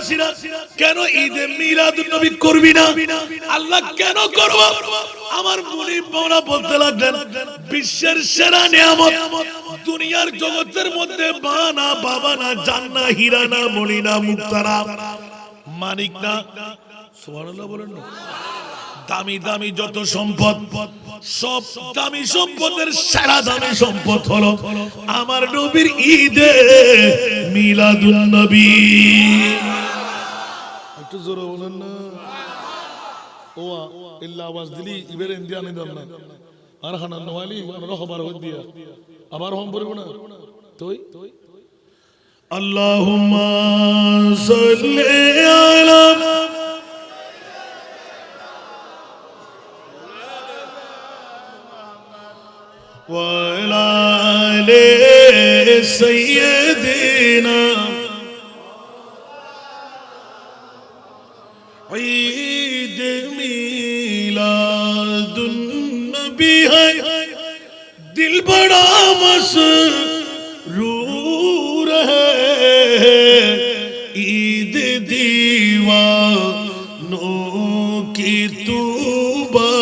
কেন ঈদে মিলাদুন নবী করবি না? আল্লাহ কেন করব? আমার মুনিব মাওলা বলতে লাগলেন, বিশ্বের সেরা নিয়ামত, দুনিয়ার জগতের মধ্যে বানা বাবা না, জান্না, হীরা না, মণি না, মুক্তা না, মানিক না, সুবহানাল্লাহ বলেন না, দামি দামি যত সম্পদ, সব দামি সম্পদের সেরা দামি সম্পদ হলো আমার নবীর ঈদে মিলাদুন নবী। একটু জোরে বলেন না। ও ইল্লা আওয়াজ দিলি ইবের ইন্ডিয়া নে দাম না আর হানা নওয়ালি আমরা খবর হই দিয়া আবার হম পড়ব না তুই আল্লাহুম্মা সাল্লি আলা وعلى آل سيدنا عيد ميلاد النبي ہے دل بڑا مسرور ہے عید دیوانوں کی توبہ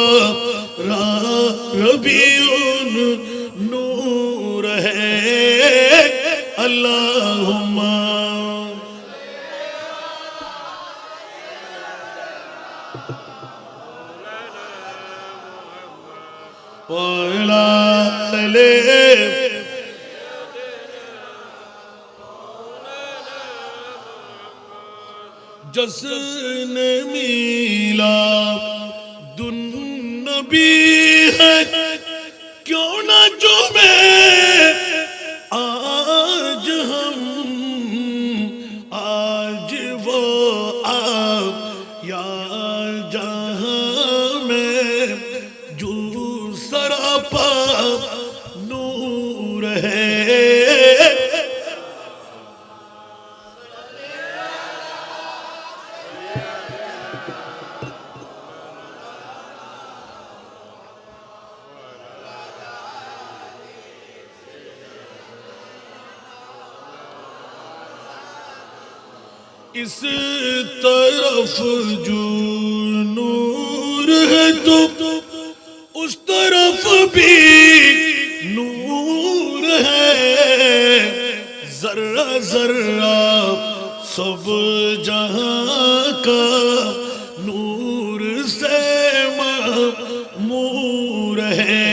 ربیع نور ہے اللہم وعلى آل جشن میلاد النبی ہے کیوں نہ جھومے آج ہم آج وہ آپ یا جہاں میں جو سراپا نور ہے اس طرف جو نور ہے تو اس طرف بھی نور ہے ذرہ ذرہ سب جہاں کا نور سے معمور ہے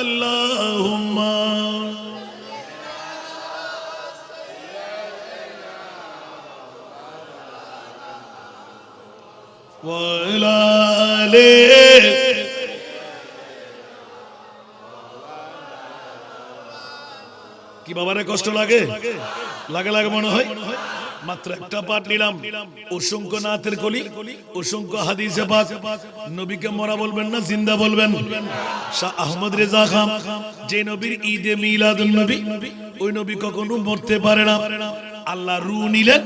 اللہم وعلى آل কি বাবারে কষ্ট লাগে লাগে লাগে মনে হয় মাত্র একটা পাঠ নিলাম অসংখ্য নাতের কলি অসংখ্য হাদিসে পাক নবীকে মরা বলবেন না জিন্দা বলবেন শাহ আহমদ রেজা খান যে নবীর ঈদে মিলাদুন নবী ওই নবী কখনো মরতে পারে না আল্লাহ রূহ নিলেন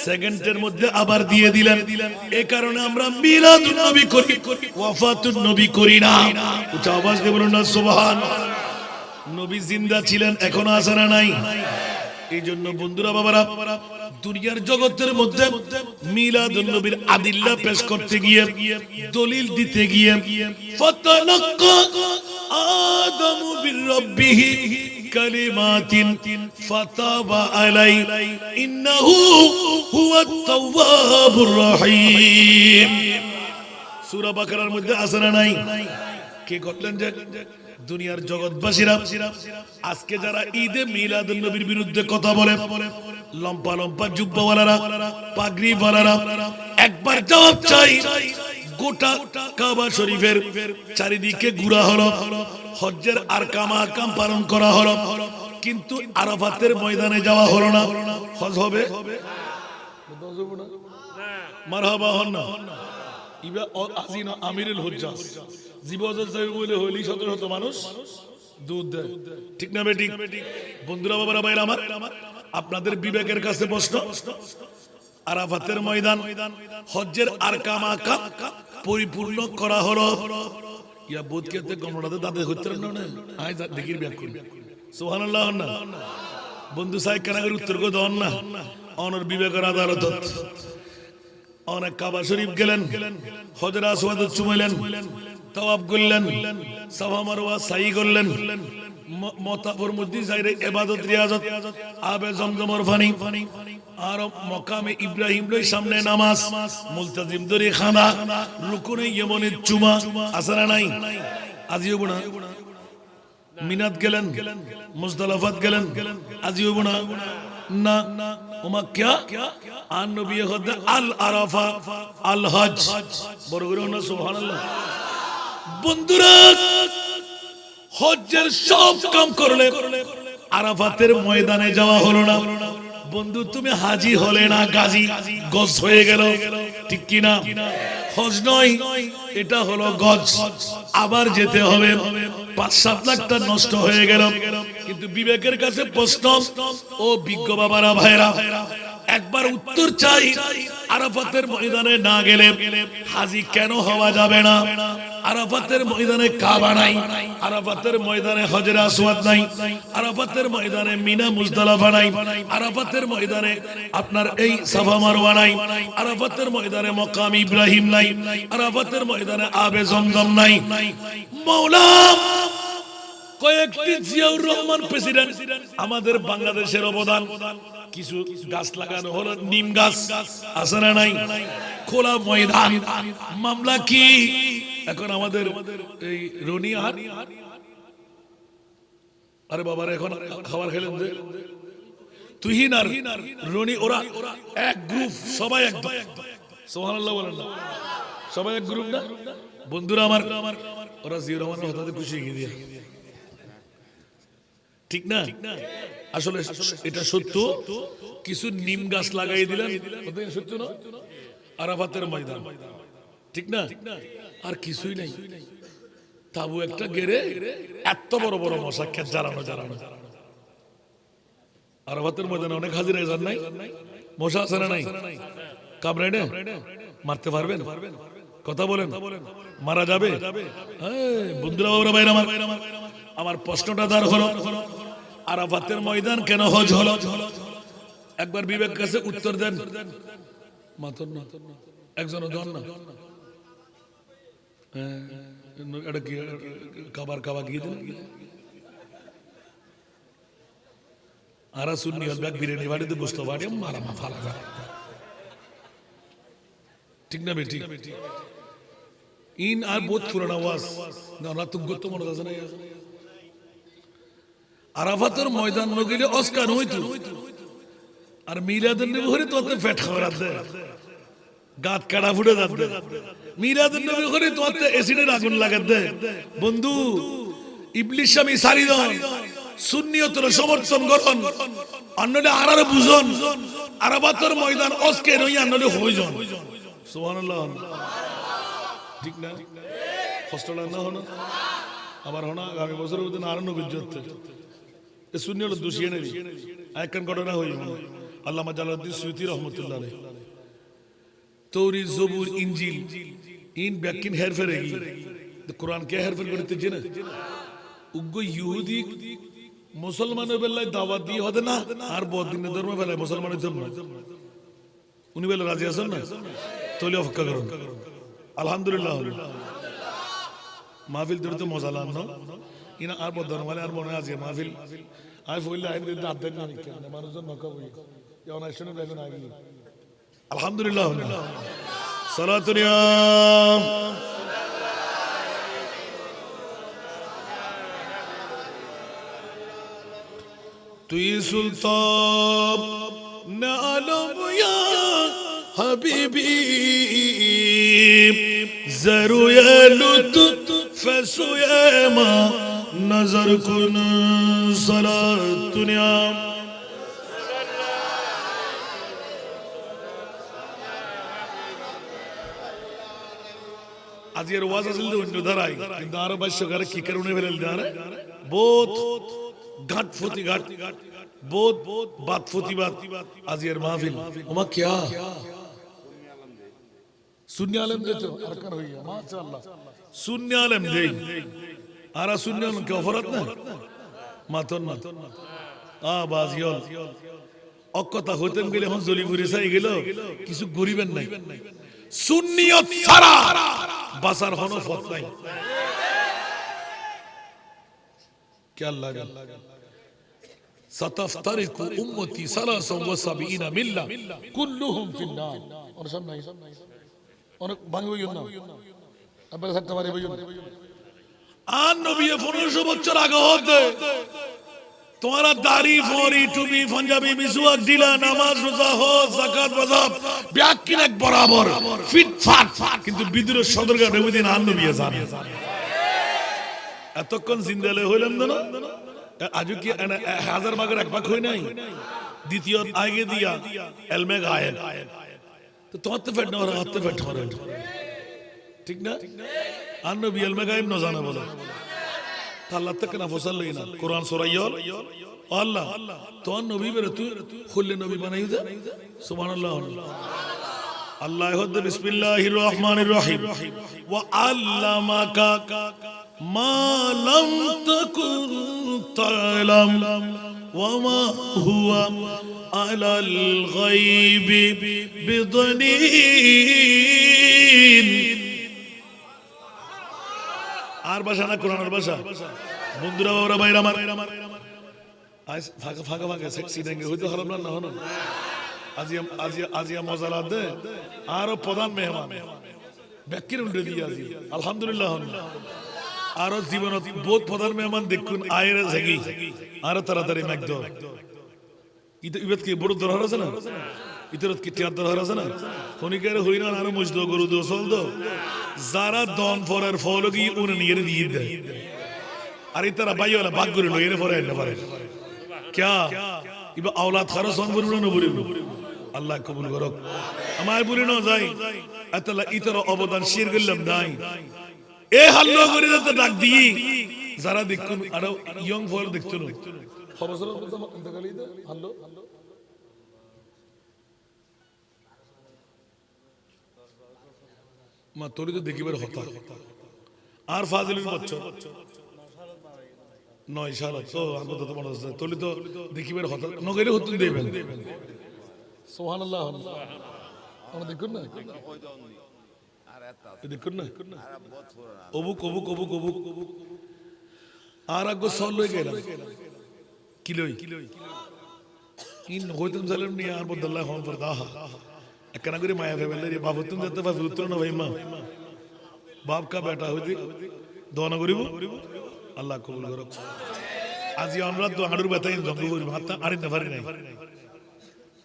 সেকেন্ডের মধ্যে আবার দিয়ে দিলেন এই কারণে আমরা মিলাদুন নবী করি ওয়াফাতুন নবী করি না উচ্চ আওয়াজ দিয়ে বলুন না সুবহানাল্লাহ নবী জিন্দা ছিলেন এখনো আছে না নাই এই জন্য বন্ধুরা বাবারা দুনিয়ার জগতের মধ্যে মিলাদুন নবীর আদিল্লা পেশ করতে গিয়ে দলিল দিতে গিয়ে ফাতালাক্কা আদমু বির রাব্বিহি কালিমাতিন ফাতাবা আলাই ইন্নাহু হুয়াত তাওয়াবুর রহিম সূরা বাকারার মধ্যে আছে না নাই কে করলেন যে দুনিয়ার জগৎবাসীরা আজকে যারা ঈদে মিলাদুন নবীর বিরুদ্ধে কথা বলে, লম্পা লম্পা জুব্বাওয়ালারা, পাগড়িওয়ালারা, একবার জবাব চাই। গোটা কাবা শরীফের চারিদিকে ঘোরা হলো, হজ্জের আরকাম আহকাম পালন করা হলো, কিন্তু আরাফাতের ময়দানে যাওয়া হলো না। হজ হবে মারহাবা হন না, ইবা আজিনা আমিরুল হুজ্জাজ জীবজত যাবে বলে হইলি শত শত মানুষ দুধ দেয়, ঠিক না বেঠিক? বন্ধুরা, বাবারা, ভাইরা আমার, আপনাদের বিবেকের কাছে প্রশ্ন, আরাফাতের ময়দান হজ্জের আরকাম আহকাম পরিপূর্ণ করা হলো, ইয়া বোধ কেতে গমনাতে দাদে হচ্ছে না, আয় দেখির ব্যাখ্যা সুবহানাল্লাহ না। বন্ধু সাহেব কেনাগের উত্তর কো দন না, অনর বিবেকের আদালত অনেক কাবা শরীফ গেলেন, হজরা আসওয়াদ চুমাইলেন, তাওয়াফ করলেন, সাফা মারওয়া সাই করলেন, মতাফর মধ্যে যাইরে ইবাদত রিয়াজত, আবে জমজমর পানি, আর মকামে ইব্রাহিম লই সামনে নামাজ, মুলতাজিম দরি খানা, রুকুনে ইয়মনের চুমা আছে না নাই? আজিও বনা মিনাত গেলেন, মুজদালিফাত গেলেন, আজিও বনা না ওমা কিয়া আন নবী হদ আল আরাফা আল হজ, বড় করে না সুবহানাল্লাহ। বন্ধুরা, হজ্জের সব কাম করলে আরাফাতের ময়দানে যাওয়া হলো না। বন্ধু, তুমি হাজি হলে না, গাজী গজ হয়ে গেল, ঠিক কি না? হজ নয়, এটা হলো গজ, আবার যেতে হবে, ৫-৭ লাখটা নষ্ট হয়ে গেল। কিন্তু বিবেকের কাছে প্রশ্ন, ও বিজ্ঞ বাবারা, ভাইরা, একবার উত্তর চাই, আরাফাতের ময়দানে না গেলে হাজি কেন হওয়া যাবে না? আরাফাতের ময়দানে কাবা নাই, আরাফাতের ময়দানে হজরে আসওয়াদ নাই, আরাফাতের ময়দানে মিনা মুজদালিফা নাই, আরাফাতের ময়দানে আপনার এই সাফা মারওয়া নাই, আরাফাতের ময়দানে মকাম ইব্রাহিম নাই, আরাফাতের ময়দানে আবে জমজম নাই। মাওলা কয়েকটি জিয়াউর রহমান প্রেসিডেন্ট আমাদের বাংলাদেশের অবদান, কিছু গাছ লাগানো হলো, নিম গাছ আছে না নাই? খোলা ময়দান, মামলা কি? এখন আমাদের এই রনিহাট, আরে বাবার এখন খাবার খেলেন যে তুহিন আর রনি, ওরা এক গ্রুপ, সবাই একদম সুবহানাল্লাহ বলেন না, সবাই এক গ্রুপ না? বন্ধুরা আমার, ওরা জিয়াউর রহমানের হঠাৎ খুশি হয়ে গিয়ে, ঠিক না? আসলে এটা সত্য, কিছু নিম গাছ লাগাই দিলেন, সত্য না? আরাফাতের ময়দান, ঠিক না? আর কিছুই নাই, তাবু একটা গেরে, এত বড় বড় মশা খেত জ্বালানো জ্বালানো। আরাফাতের ময়দানে অনেক হাজির যান নাই, মশা আছে না নাই? কামড়াই না, মারতে পারবেন? কথা বলেন, মারা যাবে? বন্ধুরা, বাবারা, ভাইরা আমার প্রশ্নটা দাঁড় হলো, আরাফাতের ময়দান কেন হজ হলো? একবার বিবেক কাছে উত্তর দেন। মাতন না, একজন জন না, এটা কি খাবার খাবার গিয়ে দিন, আরা সুন্নি হল ব্যাগ বিরিয়ানি বাড়িতে বসতে পারি, মারা মা ফালা ফেলা, ঠিক না বেটি? ইন আর বহুত পুরানা ওয়াজ না, তুমি গত মনে আছে না? আরাফাতের ময়দান ন গেলে অস্কার হইতো, আর মিলাদুন নবী হরে তো পেট খারাপ দেয়, গাত কাটা ফুটে যাচ্ছে। মিলাদুন নবী হরে তো এসিডের আগুন লাগাত দেয়। বন্ধু, ইবলিস স্বামী সারি দন, সুন্নিয়তের সমর্থন করুন, অন্যলে আরারে বুঝুন, আরাফাতের ময়দান অস্কার হই, অন্যলে হই জন। সুবহানাল্লাহ, ঠিক না? কষ্টটা না হলো, আবার হনা আগামী বছরের মধ্যে আরো নবী জোরতে সুন্নি হলো দোষী নেই। একখান ঘটনা হই, আল্লামা জালালউদ্দিন সুয়ুতী রহমতুল্লাহ আলাইহি তৌরাত, জবুর, ইনজিল ইন ব্যাকিন হেরফেরে গি কোরআন কে হেরফের করতে জেনে উগ্র ইহুদি মুসলমানের বেলায় দাওয়াত দিয়ে হতে না, আর বদিন ধর্ম বেলায় মুসলমানের ধর্ম উনি বেলা রাজি আছেন না? তৈলি অপেক্ষা করুন। আলহামদুলিল্লাহ, মাহফিল ধরে তো মজা লাম না, ইনা আর বদ ধর্ম আর মনে আছে মাহফিল আই ফইলে আই দিন দাঁত দেন না, মানুষজন নকা বই যেমন আইসনে বেগুন আগে। আলহামদুলিল্লাহ, সালাতুল ইয়া তুই সুলতান না আলম ইয়া হাবিবি জরু ইয়া লুতফ সুয়ামা নজর কুন সালাত দুনিয়া আজকের ওয়াজ আসলে অন্য ধারাই কিন্তু আরো ভাষ্যকার কি কারণে বেরেল ধারা বহুত ঘাট ফতি ঘাট বহুত বাত ফতি বাত আজকের মাহফিল ওমা কিয়া সুন্নি আলেম দেতো আরকার হইয়া মাশাআল্লাহ সুন্নি আলেম দেই আরা সুন্নি আলেম কে অফরাত না মাতন না বাজিয়ল অকতা হইতেন গেলে এখন জলিপুরি চাই গেল কিছু গরিবেন নাই সুন্নিয়ত সারা বাসার হনো ফত নাই কে আল্লাহ সাতাফতারিকু উম্মতি 73 মিল্লা কুল্লুহুম ফিন্নার ওর সব নাই অনেক ভাঙি হইল না আপনারা সাতটা বাড়ি হইল আর নবী 1500 বছর আগে হতে তোমারা দাড়ি ফরি টুপি পাঞ্জাবি মিসওয়াক দিলা নামাজ রোজা হজ যাকাত ওয়াজাব ব্যাকিন এক বরাবর ফিটফাট কিন্তু বিদ্রোহ সদরঘাট ওইদিন আর নবী জানে এতক্ষণ জিন্দালে হইলাম না আজও কি হাজার ভাগের এক ভাগ হই নাই দ্বিতীয় আগে দিয়া এলমে গায়েব তো তোমার তো ফেট না ওরা হাতে ফেট মারে ঠিক না আর নবী এলমে গায়েব না জানা বলে আল্লাহ তাকে না ফসল লই না কোরআন সূরা ইয়াল আল্লাহ তোমার নবী বের তুই খুললে নবী বানাই দে সুবহানাল্লাহ আল্লাহ হদ বিসমিল্লাহির রহমানির রহিম ওয়া আল্লামাকা মা লাম তাকুন তা'লাম ওয়া মা হুয়া আলাল গায়বি বিদনীন আর ভাষা না কোরআনের ভাষা বন্ধুরা বাবারা ভাইরা আমার আজ ফাঁকা ফাঁকা ফাঁকা সেক্সি দেঙ্গে হইতে হারাম না হন আজিয়া মজা লাদে আরো প্রধান মেহমান ব্যাকির উল্টে দিয়ে আজি আলহামদুলিল্লাহ হন আরো জীবনত বহুত প্রধান মেহমান দেখুন আয়ের জাগি আরো তাড়াতাড়ি মেঘ দো ইবাদ কি বড় দরকার আছে না ইতরত কি টিয়ার দরকার আছে না খনিকের হইনা আরো মজদ গরু দো চল দো যারা দন ফরের ফলগি উনি নিয়ে দিয়ে দেয় আর ইতারা বাইওলা বাগ করে লইরে ফরে না পারে क्या ইবা আওলাদ খরচ হন বলুন না বলুন আল্লাহ কবুল করুক আমায় বলি না যাই আতালা ইতর অবদান শেয়ার করলাম নাই এ হাল্লো করে তো ডাক দি যারা দেখুন আর ইয়ং ফর দেখতুন খবর ইন্তকালি দে হাল্লো মা তোরি তো দেখিবার হতা আর ফাজিলের বচ্চা 9 সাল তো আমরা তো মনে আছে তোলি তো দেখিবার হতা নগরে হতুন দেবেন সুবহানাল্লাহ আমরা দেখুন না আর এত দেখুন না অবুক অবুক অবুক অবুক আর আগে সল লই গেলাম কিলোই ইন হইতাম সালাম নি আর বদল্লাহ হন ফরদাহ একনা করে মায়া ফেলে রে বাবু তুমি যেতে পারবে উত্তর না ভাই মা বাপ কা বেটা হইতি দোয়া করিব আল্লাহ কবুল করুক আজি আমরা তো হাড়ুর বেতাই জঙ্গ করিব হাতে আড়ি না পারি নাই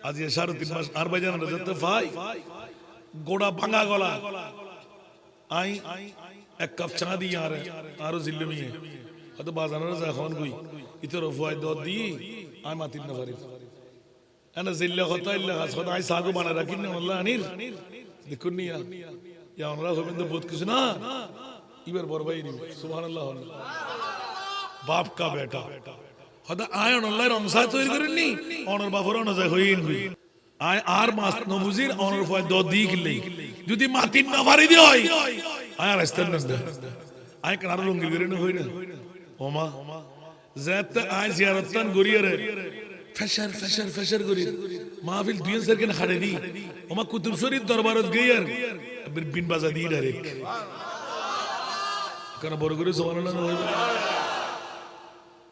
আজি 3.5 মাস আর ভাই জানা যেতে ভাই গোড়া ভাঙা গলা আই এক কাপ চা দি আরো জিল্লমি হয়তো বাজানোর এখন কই ইতর ফুয়াই দদ দি আই মাতিন না পারি انا জিল্লা কথা ইল্লা কথা আই সাগো বানা রাখিন না আল্লাহ আনির দেখুন নি ইয়া আমরা হবেন তো বহুত কিছু না ইবার বরবাই নি সুবহানাল্লাহ বাপ কা বেটা হদা আয় আল্লাহর অংশা তৈরি করেননি অনর বাপর না যায় হইন আয় আর মাস নবুজির অনর ফুয়াই দদ দি গিলে যদি মাতিন না পারি দি হয় আয় রাস্তার না আয় কার লঙ্গি করে না হই না ওমা জাত আয় জিয়ারতান গরিয়ারে ফেশার ফেশার ফেশার করি মাহফিল দুই সেকেন্ড হাড়ে দি ওমা কুতুব শরীফ দরবারত গইয়ার বিন বাজা দি ডাইরেক্ট কেন বড় করে সুবহানাল্লাহ হইবে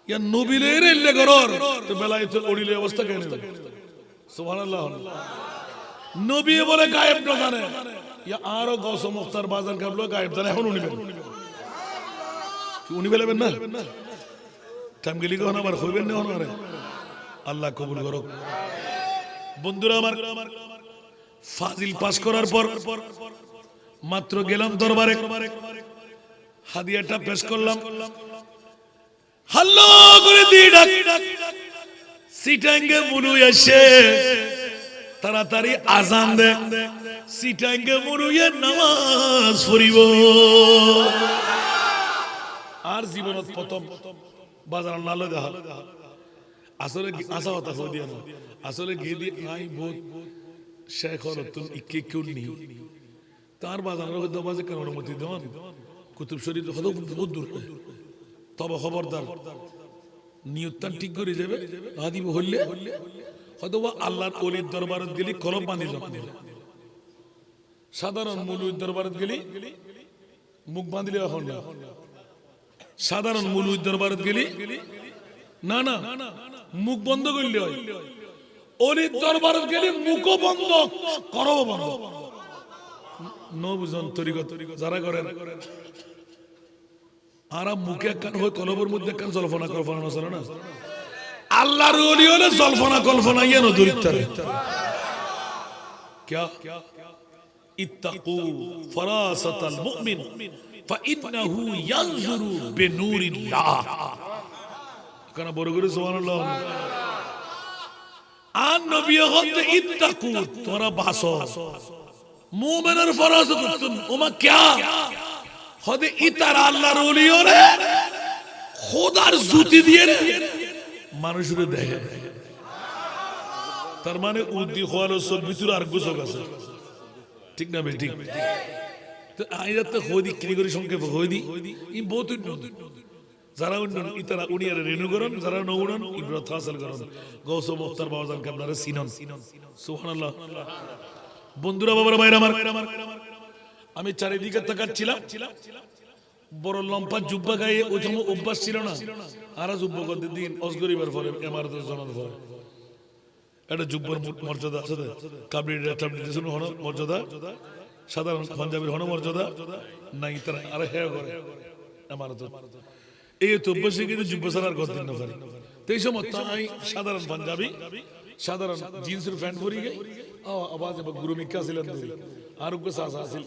ইয়া নবীলের এলে গরর তো বেলায় তো ওড়িলে অবস্থা কেন সুবহানাল্লাহ নবী বলে গায়েব না জানে ইয়া আরো গৌস মুখতার বাজার কাবলো গায়েব জানে এখন উনি বেলাবেন না টাইম গেলি কোন আবার হইবেন না হন আরে আল্লাহ কবুল করুক। বন্ধুরা আমার, ফাজিল পাস করার পর মাত্র গেলাম দরবারে, হাদিয়াটা পেশ করলাম, হাল্লা করে দিয়ে ডাক, সিটাঙ্গে মুনু এসে তাড়াতাড়ি আজান দে, সিটাঙ্গে মুনুয়ে নামাজ পড়িব। আর জীবনত প্রথম বাজার নালে দেখা আসলে আসা কথা দিয়া না, আসলে গিয়ে দিয়ে আই বহুত শেখ হরতুন ইকে কেউ নেই তার বাজারের বাজে কেন অনুমতি দেওয়ান কুতুব শরীফ হতো বহুত দূর, তবে খবরদার নিয়তটা ঠিক করে যাবে আদিব হইলে হয়তো আল্লাহর অলির দরবারত গেলি কলম বাঁধি জমা দিল, সাধারণ মুলুর দরবারত গেলি মুখ বাঁধিলে এখন না, সাধারণ মুলুর দরবারত গেলি না না মুখ বন্ধ করলে হয়, অলির দরবারত গেলি মুখও বন্ধ করও বন্ধ। নবুজন তরিকত যারা করেন আর মুখে একখান হয় কলবের মধ্যে একখান জল্পনা কল্পনা চলে না, আল্লাহর ওলি হলে জল্পনা কল্পনা ইয়ে নদরিত্তারে क्या इत्तकू फरासतल मुमिन फाइन्नहु यंजुरु बिनूरिल्लाह কানা বড় করে সুবহানাল্লাহ। আর নবী হতে ইত্তকু তোরা বাসো মুমিনের ফরাসত ওমা क्या হদে ইতার আল্লাহর ওলি হলে খোদার জুতি দিয়ে মানুষের দেখে, তার মানে উদ্দি খোয়ালো সব ভিতরে আর গুছক আছে, ঠিক না ভাই? ঠিক তো আইরাতে হইদি কি করে সংক্ষেপে হইদি ই বহুত উন্নত, যারা উন্নত ইতারা উনিয়ারে রেনু করেন, যারা নউনন ইব্রাত হাসিল করেন, গৌস মুখতার বাওজান কে আপনারা সিনন। সুবহানাল্লাহ। বন্ধুরা বাবারা ভাইরা আমার, আমি চারিদিকে তাকাচ্ছিলাম, বড় লম্পা জুব্বা গায়ে ওই সময় অভ্যাস ছিল না, আর জুব্বা করতে দিন অজগরিবার পরে ইমারতের জমার পরে একটা জুব্বার মর্যাদা আছে, কাবলির মর্যাদা, সাধারণ পাঞ্জাবির হন মর্যাদা নাই, তারা আর হ্যাঁ করে ইমারত এই তো অভ্যাসে কিন্তু জুব্বা ছাড়ার করতে না পারে। তো এই সময় তাই সাধারণ পাঞ্জাবি, সাধারণ জিন্সের প্যান্ট পরি গে আওয়াজ গুরু মিক্কা ছিলেন আর সাসা আছিল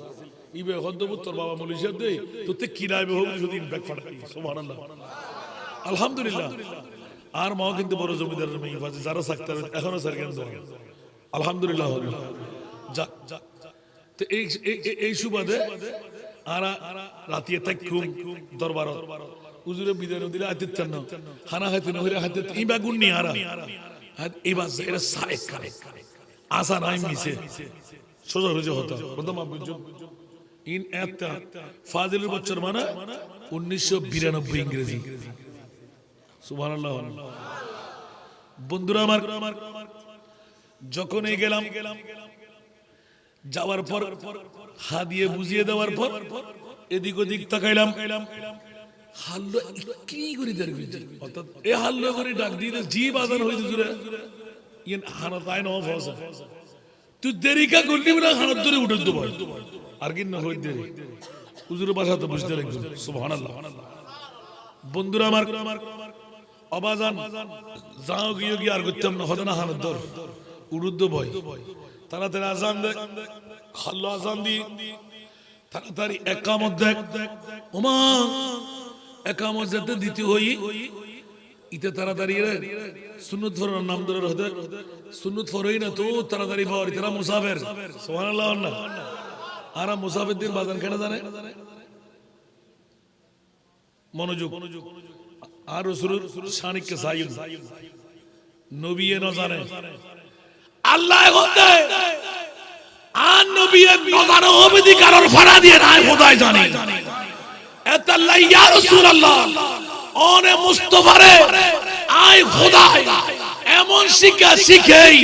ইবে হদ্দবুত তোর বাবা মলিশা দে তোতে কিরাইবে হোক যদি ইমপ্যাক্ট ফাটাই। সুবহানাল্লাহ, আলহামদুলিল্লাহ। আর মাও কিন্তু বড় জমিদারের মেয়ে বাজে, যারা সাকতার এখনো সারকেন আলহামদুলিল্লাহ। যাক তো এই সুবাদে আরা রাতিয়ে তাকুম দরবার হুজুরে বিদায় দিলে আতিত্যান্ন হানা হাতে নহরে হাতে ইবা গুন্নি আরা ইবা এরা সাইক করে আসা নাই মিছে সোজা রোজে হতো প্রথম আবুজ ইন একটা ফাজিলের বছর মানে 1992 ইংরেজি। সুবহানাল্লাহ। বন্ধুরা আমার, যখন এই গেলাম যাওয়ার পর হাদিয়ে বুঝিয়ে দেওয়ার পর এদিক ওদিক তাকাইলাম, হাল্লো কি করে দেখবি অর্থাৎ এ হাল্লো করে ডাক দিয়ে জীব আদান হইতে জুড়ে ইন হানা তাই না ফসা তুই দেরিকা করলি না হানাত ধরে উঠে দেবো আর কি না হই দেরি হুজুরের ভাষা তো বুঝতে লাগবে। সুবহানাল্লাহ। বন্ধুরা আমার, অবাজান যাও গিয়ে গিয়ে আর করতাম না, হতো না হানাত ধর উড়ুদ্দ ভয়, তাড়াতাড়ি আজান দেখ, খাল্লো আজান দি তাড়াতাড়ি একামত দেখ, ওমা একামত যেতে দিতে হই ইতে তাড়াতাড়ি সুন্নত ফরর নাম ধরে হতে সুন্নত ফরই না তো তাড়াতাড়ি পাওয়ার তারা মুসাফের। সুবহানাল্লাহ। আর মুসাফের দিন বাজান কেন জানে মনোযোগ আর রাসূল শানিকে সাইয়্যিদ নবী এ না জানে আল্লাহ হতে আর নবী এ না জানে হবে দি কারণ ফাড়া দিয়ে নাই খোদাই জানে এত আল্লাহ ইয়া রাসূলুল্লাহ ওনে মুস্তাফারে আয় খোদাই এমন শিক্ষা শিখাই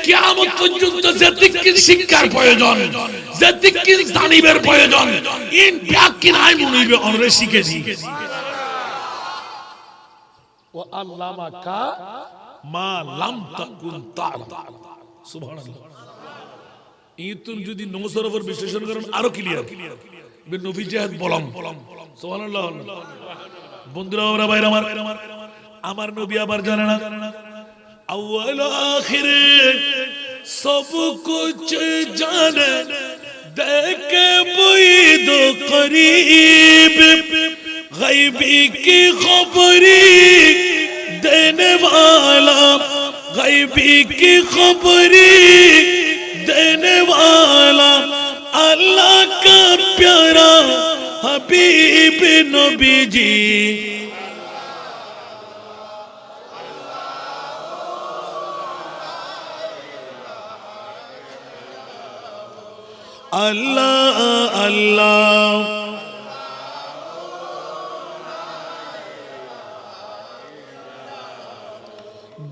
কিয়ামত পর্যন্ত যেতিকি শিক্ষার প্রয়োজন, যেতিকি জানিবের প্রয়োজন ইন ব্যাকি নাই মনিবে অনরে শিখেছি। ও আল্লামাকা মা লাম তাকুন তা'লাম। সুবহানাল্লাহ। ইতুন যদি নমসরফের বিশ্লেষণ করেন আরো ক্লিয়ার বে নবী জিহাদ বলম। সুবহানাল্লাহ। বন্ধুরা ওরা ভাইরা আমার নবী আবার জানে না अव्वल आखिर सब कुछ जाने देखे बुईद करीब गैबी की खबरी देने वाला गैबी की खबरी देने वाला अल्लाह का प्यारा हबीब नबी जी अल्लाह अल्लाह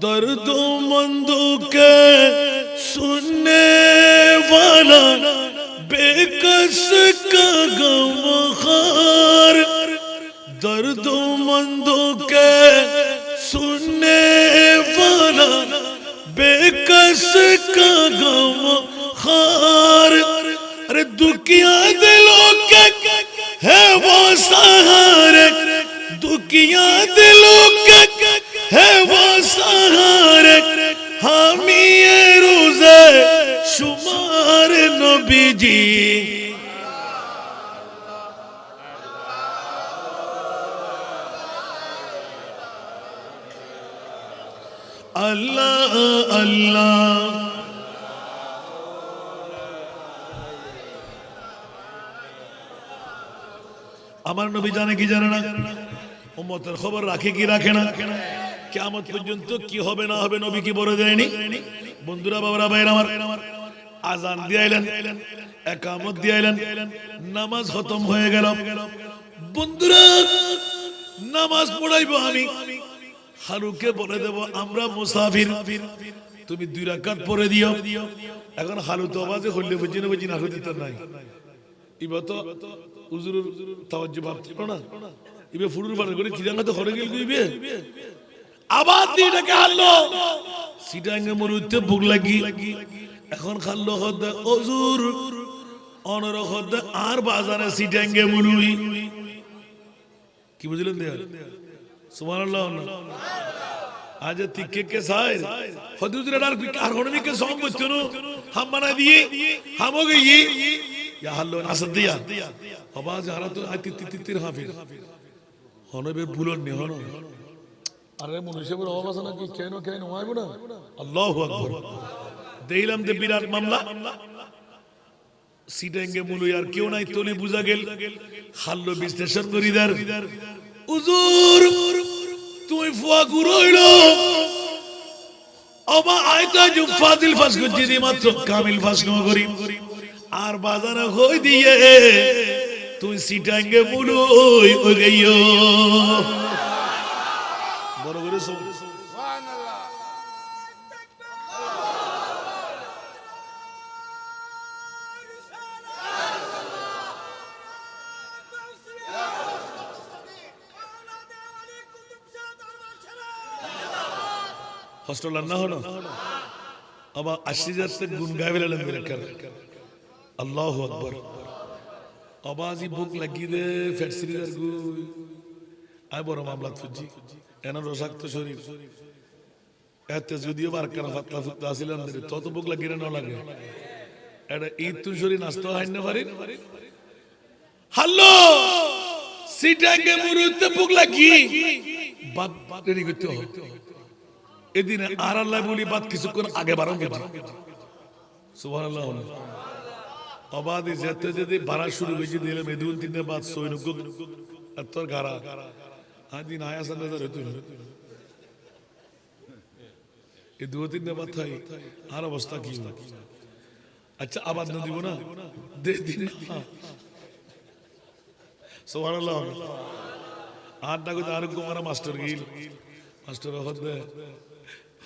दर्दोमंदों के सुनने वाला बेकस का गमखार दर्दोमंदों के सुनने वाला बेकस का गमखार अरे दुखिया दिलों के है वो सहारे दुखिया दिलों के है वो सहारे हामी ये रोज़े शुमार नबी जी अल्लाह अल्लाह আমার নবী জানে কি জানে না উম্মতের খবর রাখে কি রাখে না কিয়ামত পর্যন্ত কি হবে না হবে নবী কি বলে দেয়নি বন্ধুরা বাবারা ভাইরা আমার আযান দিয়াইলেন ইকামত দিয়াইলেন নামাজ খতম হয়ে গেল বন্ধুরা নামাজ পড়াইবো আমি হারুকে বলে দেব আমরা মুসাফির তুমি 2 রাকাত পড়ে দিও এখন হালু তো আওয়াজে হইলে বুঝি না হইতে নাই ইবা তো হুজুরের তাওয়াজ্জু ভাবছিল না ইবে ফুরুর পার করে চিরাঙ্গা তো ঘরে গেল কইবে আবার দিটাকে হারলো সিটাঙ্গে মরুতে ভুক লাগি এখন খাল্লো হদ হুজুর অনর হদ আর বাজারে সিটাঙ্গে মুলুই কি বুঝলেন দেয়া সুবহানাল্লাহ আজ তিকে কে সাইর হুজুর এর আর হরমি কে সঙ্গ বচনো হাম বানা দিয়ে হাম हो गई या हल्लो नासद दिया आवाज आ रहा तो आती तितिर हाफिज হনে বে ভুলন নি হনো আরে মনুষ্যের আওয়াজ না কি কেন হইব না আল্লাহু আকবার দেইলাম দে বিরাট মামলা সিটাঙ্গে মুলু আর কেউ নাই তোলে বুঝা গেল হাল্লো বিশ্লেষণ করিদার হুজুর তুই ফুয়া গুরইলো আবা আইতা জু ফাজিল ফাস গজি দি মাত্র কামিল ফাস ন করি আর বাজারে হই দিয়ে তুই সিটাঙ্গে মুলুই ও গইও বড় করে সুবহানাল্লাহ হোস্টেল না হলো আবার 80,000 তক গুন গাইবে লাগলেন বেরকার আল্লাহু আকবার আবাজি বুক লাগি দে ফেটসিরিদার গুই আই বড় মামলা ফুজি এনা রসাক্ত শরীর এতে যদিও বার করা ফাতলা ফুতলা আসিলাম দে তত বুক লাগি না লাগে এটা ঈদ তুই শরীর নাস্তা হয় না পারি হ্যালো সিটাঙ্গে মুরুতে বুক লাগি বাদ দেরি করতে হয় এদিন আর আল্লাহ বলি বাদ কিছুক্ষণ আগে বারণ করছি সুবহানাল্লাহ আবাদি যেতে যেতে বাড়া শুরু হয়েছে দিলে মেদুল তিনে বাদ সৈনুক আর তোর গারা আদিন আয়া সান্দার হইতো এই 2-3 বাদ থাই আর অবস্থা কি আচ্ছা আবাদ না দিব না দে দিন সুবহানাল্লাহ আর না কই আর কুমার মাস্টার গিল মাস্টার হদে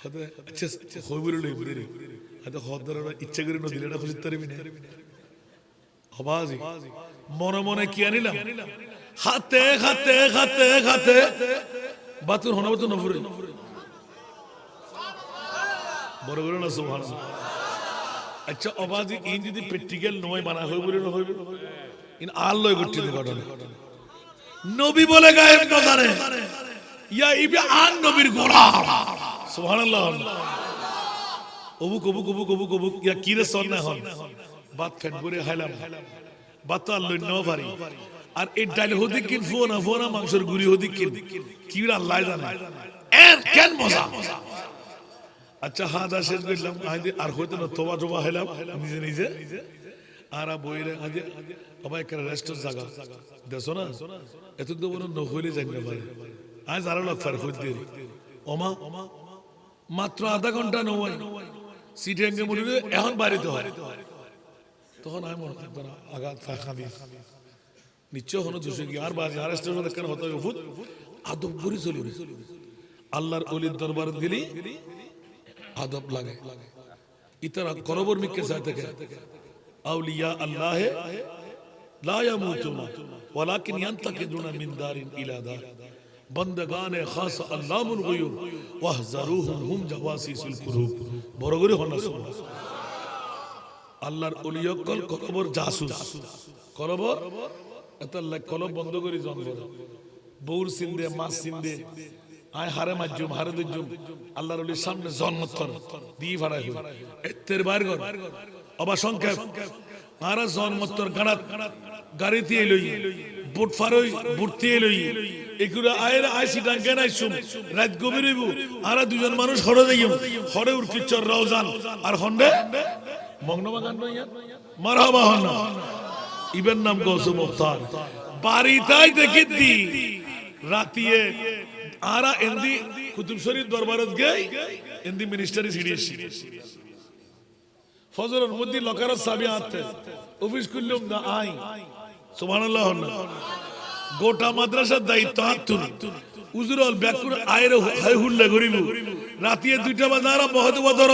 হদে আচ্ছা হইবুল লইবুরি আদা হদর ইচ্ছা করে নদিলে এটা খুঁজতে পারবি না আওয়াজ মনে মনে কি আনিলাম হাতে হাতে হাতে হাতে বাতুর হনা তো নফরে বড় করে না সুবহানাল্লাহ আচ্ছা আওয়াজ ইন যদি প্র্যাকটিক্যাল নয় বানা হইবুরি না হইবে ইন আল্লাহ করতে ঘটনা নবী বলে গায়েব না জানে ইয়া ইবে আন নবীর গোলাম সুবহানাল্লাহ অবুক অবুক অবুক অবুক অবুক ইয়া কি রে সর না হন ভাত ফেট করে খাইলাম ভাত তো আর লই নাও পারি আর এই ডাল হদি কিন ফোনা ফোনা মাংসের গুড়ি হদি কিন কি আল্লাহ জানে এর কেন মজা আচ্ছা হাদা শেষ করলাম আর হইতো না তোবা তোবা হইলাম নিজে নিজে আর বইরে আজে বাবা একটা রেস্টুরেন্ট জায়গা দেখো না এত তো বড় নহইলে যাই না পারে আজ আরো লোক ফার হইতে ওমা মাত্র আধা ঘন্টা নয় সিটি এঙ্গে মুড়িলে এখন বাড়িতে হয় তখন আমি মনে থাকবো না আঘাত খাবি নিশ্চয় হলো দুশো কি আর বাজে আর রেস্টুরেন্ট কেন হতো ফুট আদব করে চলি আল্লাহর অলির দরবার গেলি আদব লাগে ইতারা করবর মিকে সাথে থেকে আউলিয়া আল্লাহ লা ইয়ামুতুনা ওয়ালাকিন ইয়ান্তাকিদুনা মিন দারিন ইলা দার বন্দগানে খাস আল্লাহুল গুয়ুব ওয়াহজারুহুম হুম জাওয়াসিসুল কুরুব বড় করে হন আল্লাহর ওলিয়া কল করবর জাসুস করবর এত আল্লাহ কলব বন্ধ করে জন্ম বউর সিন্দে মাছ সিন্দে আয় হারে মাজুম হারে দুজুম আল্লাহর ওলির সামনে জন্মতর দি ভাড়াই হই এতের বাইর ঘর অবা সংক্ষেপ আরা জন্মতর গাড়াত গাড়িতে লই বুট ফারই বুটতে লই এগুলা আয়ের আইসি ডাঙ্গে নাইছুম রাত গভীরইবু আরা দুজন মানুষ হড়ে যাইম হড়ে উর কিচ্চর রওজান আর হন্ডে মগ্নবা গান নইয়া মারহাবা হন ইবেন নাম গৌসু মুখতার বাড়িতাই দেখিতি রাতিয়ে আরা এন্দি কুতুব শরীফ দরবারত গই এন্দি মিনিস্টারি সিরিয়াস ফজরের মধ্যে লকারত চাবি আনতে অফিস করলাম না আই সুবহানাল্লাহ গোটা মাদ্রাসার দায়িত্ব হাতুন উজুরল ব্যাকুর আয়ের হাই হুল্লা করিব রাতিয়ে 2টা বাজে আর বহুত বদর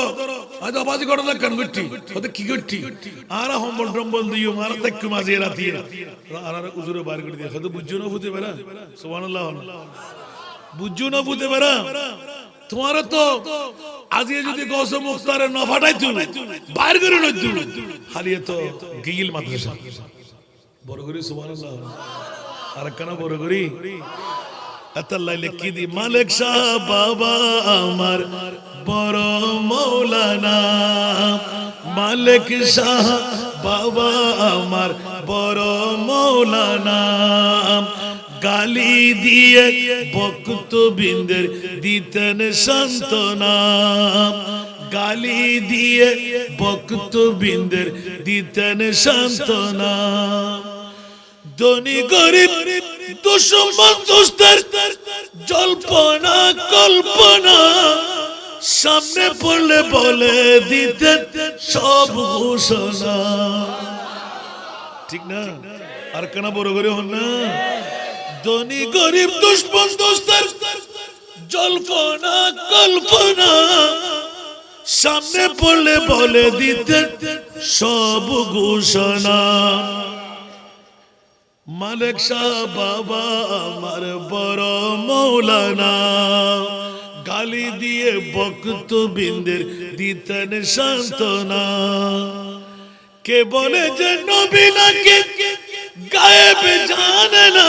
আজ আবাজ করে না কান গটি ওতে কি গটি আর হোমবল ডম্বল দিও মার তক মাঝে রাতিয়ে আর উজুরে বার করে দিয়ে হয়তো বুঝছো না বুঝতে পারা সুবহানাল্লাহ বুঝছো না বুঝতে পারা তোমার তো আজকে যদি গৌসে মুখতারে না ফাটাইতু বাইর করে নইতু খালি তো গিল মাদ্রাসা বড় করে সুবহানাল্লাহ আর কেন বড় করি আল্লাহ লিখি দি মালিক শাহ বাবা আমার বড় মাওলানা মালিক শাহ বাবা আমার বড় মাওলানা গালি দিয়ে বক্তবিন্দের দিতেন সান্তনা গালি দিয়ে বক্তবিন্দের দিতেন সান্তনা ধনী গরিব দুশমন দুস্তার জল্পনা কল্পনা সামনে পড়লে বলে দিতেন সব ঘোষণা ঠিক না আর কেন বড় করে হন না ধনী গরিব দুশমন দুস্তার জল্পনা কল্পনা সামনে পড়লে বলে দিতেন সব ঘোষণা মালিক শাহ বাবা আমার বড় মাওলানা গালি দিয়ে বক্তবিন্দের দিতেন সান্তনা কে বলে যে নবী নাকি গায়েব জানে না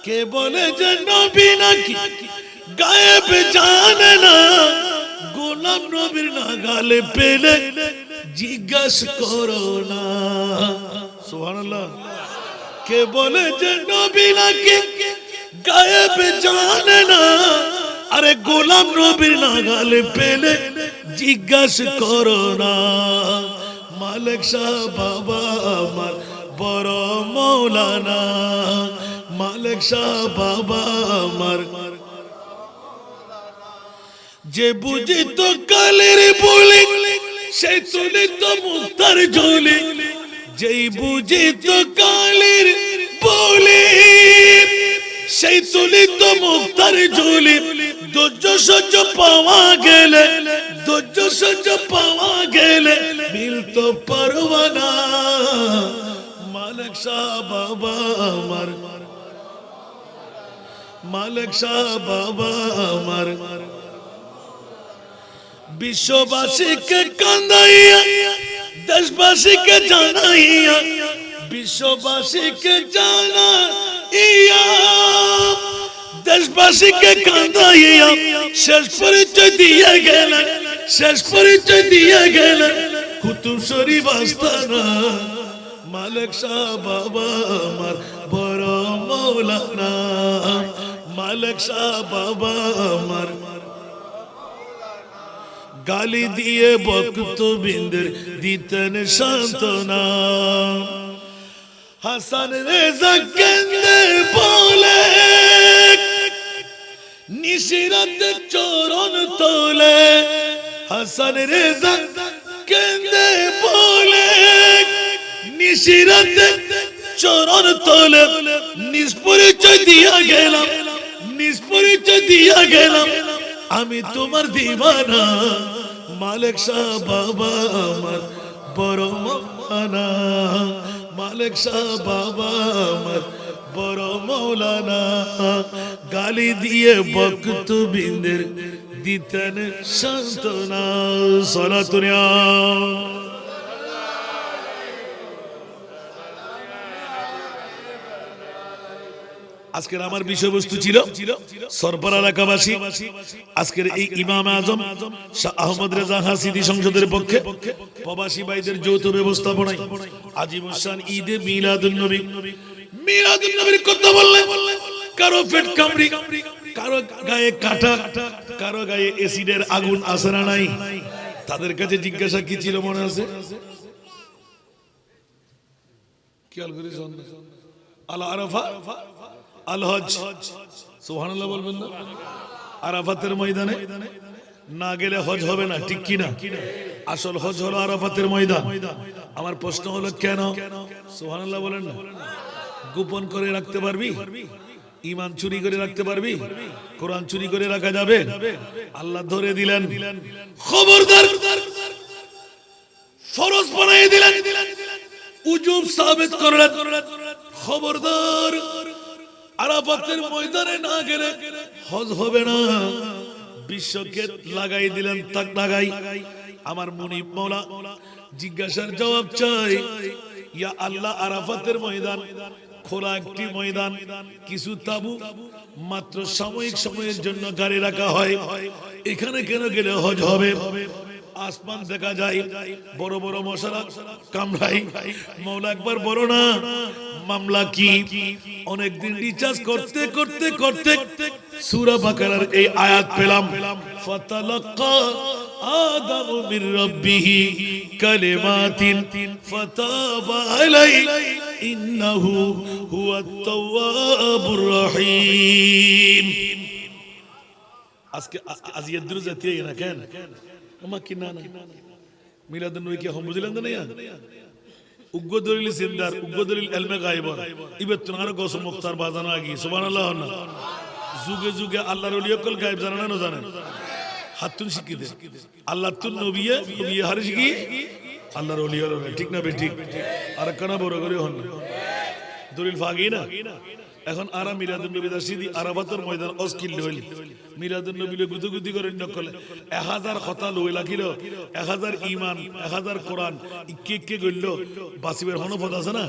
কে বলে যে নবী নাকি গায়েব জানে না গোলাম নবীর নাগালে পেলে জিজ্ঞাসা করো না সুবহানাল্লাহ কে বলে যে নবী নাকি গায়েব জানে না আরে গোলাম নবীর নাগালে পেলে জিজ্ঞাসা করো না মালিক শাহ বাবা আমার বড় মাওলানা মালিক শাহ বাবা আমার যে বুঝিত কালের বলে সে তুলিত মুক্তার ঝোলে যেই বুঝিত কালের বলে সেই তুলিত মুক্তার ঝোলে ধৈর্য সহ্য পাওয়া গেলে ধৈর্য সহ্য পাওয়া গেলে মিলতো পারওয়ানা মালিক শাহ বাবা আমার মালিক শাহ বাবা আমার বিশ্ববাসীকে কান্দাইয়া দেশবাসীকে জানাইয়া বিশ্ববাসীকে জানাইয়া দেশবাসীকে কান্দাইয়া শেষ পরিচয় দিয়ে গেলেন শেষ পরিচয় দিয়া গেলেন কুতুব শরীফ আস্তানা মালিক শাহ বাবা আমার বড় মৌলানা মালিক শাহ বাবা আমার গালি দিয়ে বক্তবিন্দের দিতেন সান্ত্বনা হাসান রেজা কেন্দ্রে বলে নিশিরাতে চরণ তোলে হাসান রেজা কেন্দ্রে বলে নিশিরাতে চরণ তোলে নিষ্পরিচয় দিয়া গেলাম নিষ্পরিচয় দিয়া গেলাম আমি তোমার দিওয়ানা মালিক শাহ বাবা আমার বড় মৌলানা মালিক শাহ বাবা আমার বড় মৌলানা গালি দিয়ে বক্তবিন্দের দিতেন সান্ত্বনা সালাতুনিয়া আজকের আমার বিষয়বস্তু ছিল সরপাড়া এলাকাবাসী আজকের এই ইমাম আজম শাহ আহমদ রেজা হাসিদি সংসদের পক্ষে প্রবাসী ভাইদের যৌথ ব্যবস্থাপনায় আজিমুসান ঈদে মিলাদুন নবী মিলাদুন নবীর কথা বললেন কারো পেট কামড়ি কারো গায়ে কাটা কারো গায়ে অ্যাসিডের আগুন আছে না নাই তাদের কাছে জিজ্ঞাসা কি ছিল মনে আছে খেয়াল করে আল আরাফা আল হজ সুবহানাল্লাহ বলবেন না আরাফাতের ময়দানে না গেলে হজ হবে না ঠিক কি না আসল হজ হলো আরাফাতের ময়দান আমার প্রশ্ন হলো কেন সুবহানাল্লাহ বলেন না গোপন করে রাখতে পারবি ঈমান চুরি করে রাখতে পারবি কোরআন চুরি করে রাখা যাবে আল্লাহ ধরে দিলেন খবরদার ফরজ বানিয়ে দিলেন উজুব সাবিত করলেন খবরদার আরাফাতের ময়দানে না গেলে হজ হবে না বিশ্বকে লাগাই দিলেন তাক লাগাই আমার মুনিব মাওলা জিজ্ঞাসার জবাব চাই ইয়া আল্লাহ আরাফাতের ময়দান খোলা একটি ময়দান কিছু তাবু মাত্র সাময়িক সময়ের জন্য গাড়ি রাখা হয় এখানে কেন গেলে হজ হবে আসমান দেখা যায় বড় বড় মশারা কামড়াই মাওলা একবার বড় না মামলা কি অনেকদিন রিচার্জ করতে করতে করতে সূরা বাকারার এই আয়াত পেলাম ফাতালাক্কা আদামু মির রাব্বিহি কালিমাতিন ফাতাবা আলাইহি ইন্নাহু হুয়াত তাওয়াবুর রহিম আজকে আজিয়াত দুরজাতি না কেন ওমা কি না না মিলাদুন নবী কি হম বুঝলেন না উগ্র দলিল জিন্দার উগ্র দলিল ইলমে গায়ব ইবাত তুনার গোস মুখতার বাজানা আগি সুবহানাল্লাহ না যুগে যুগে আল্লাহর ওলি কল গায়ব জানা না জানেন হাতুন শিখি দে আল্লাহ তুন নবিয়ে নবিয়ে হারিস কি আল্লাহর ওলি হলো ঠিক না বে ঠিক আর কানা বড় করে হন দলিল ফাগি না এখন আরা মিলাদুন নবী দাসিদি আরাফাতের ময়দান অস্কিল হইল মিলাদুন নবীলে গুদগুদি করে নকলে 1000 কথা লই লাগিল 1000 ঈমান 1000 কোরআন ইকে ইকে গইল বাসিবের হনফত আছে না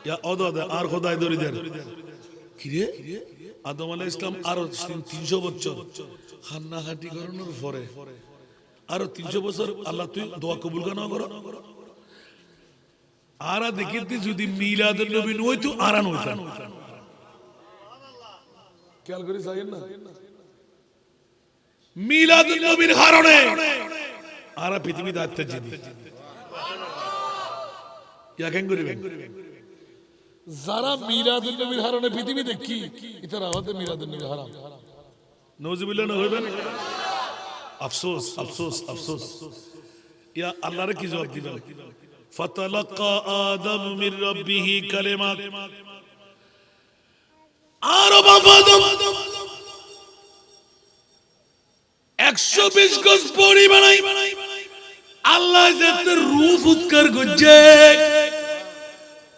ইয়া অদদ আর খোদাই দরি দেন কি রে আদম আলাইহিস সালাম আর 300 বছর খান্না হাটি করানোর পরে আর 300 বছর আল্লাহ তুই দোয়া কবুল কেন করো আরা দেখিতে যদি মিলাদুন নবী নইতো আরান হইতো খেয়াল করে যাইয়েন না মিলাদুন নবীর কারণে আরা পৃথিবীতে আত্মজিদি ইয়া কেন করিবেন যারা মিলাদুন নবীর কারণে পৃথিবীতে কি ইতারা হতে মিলাদুন নবী হারাম নাউজুবিল্লাহ না হইবেন আফসোস আফসোস আফসোস ইয়া আল্লাহর কি জবাব দিবেন ফাতালাক্কা আদম মির রাব্বিহি কালিমাত আর বাবা 120 গজ পরি বানাই আল্লাহ যাতে রূহ উৎকার গজে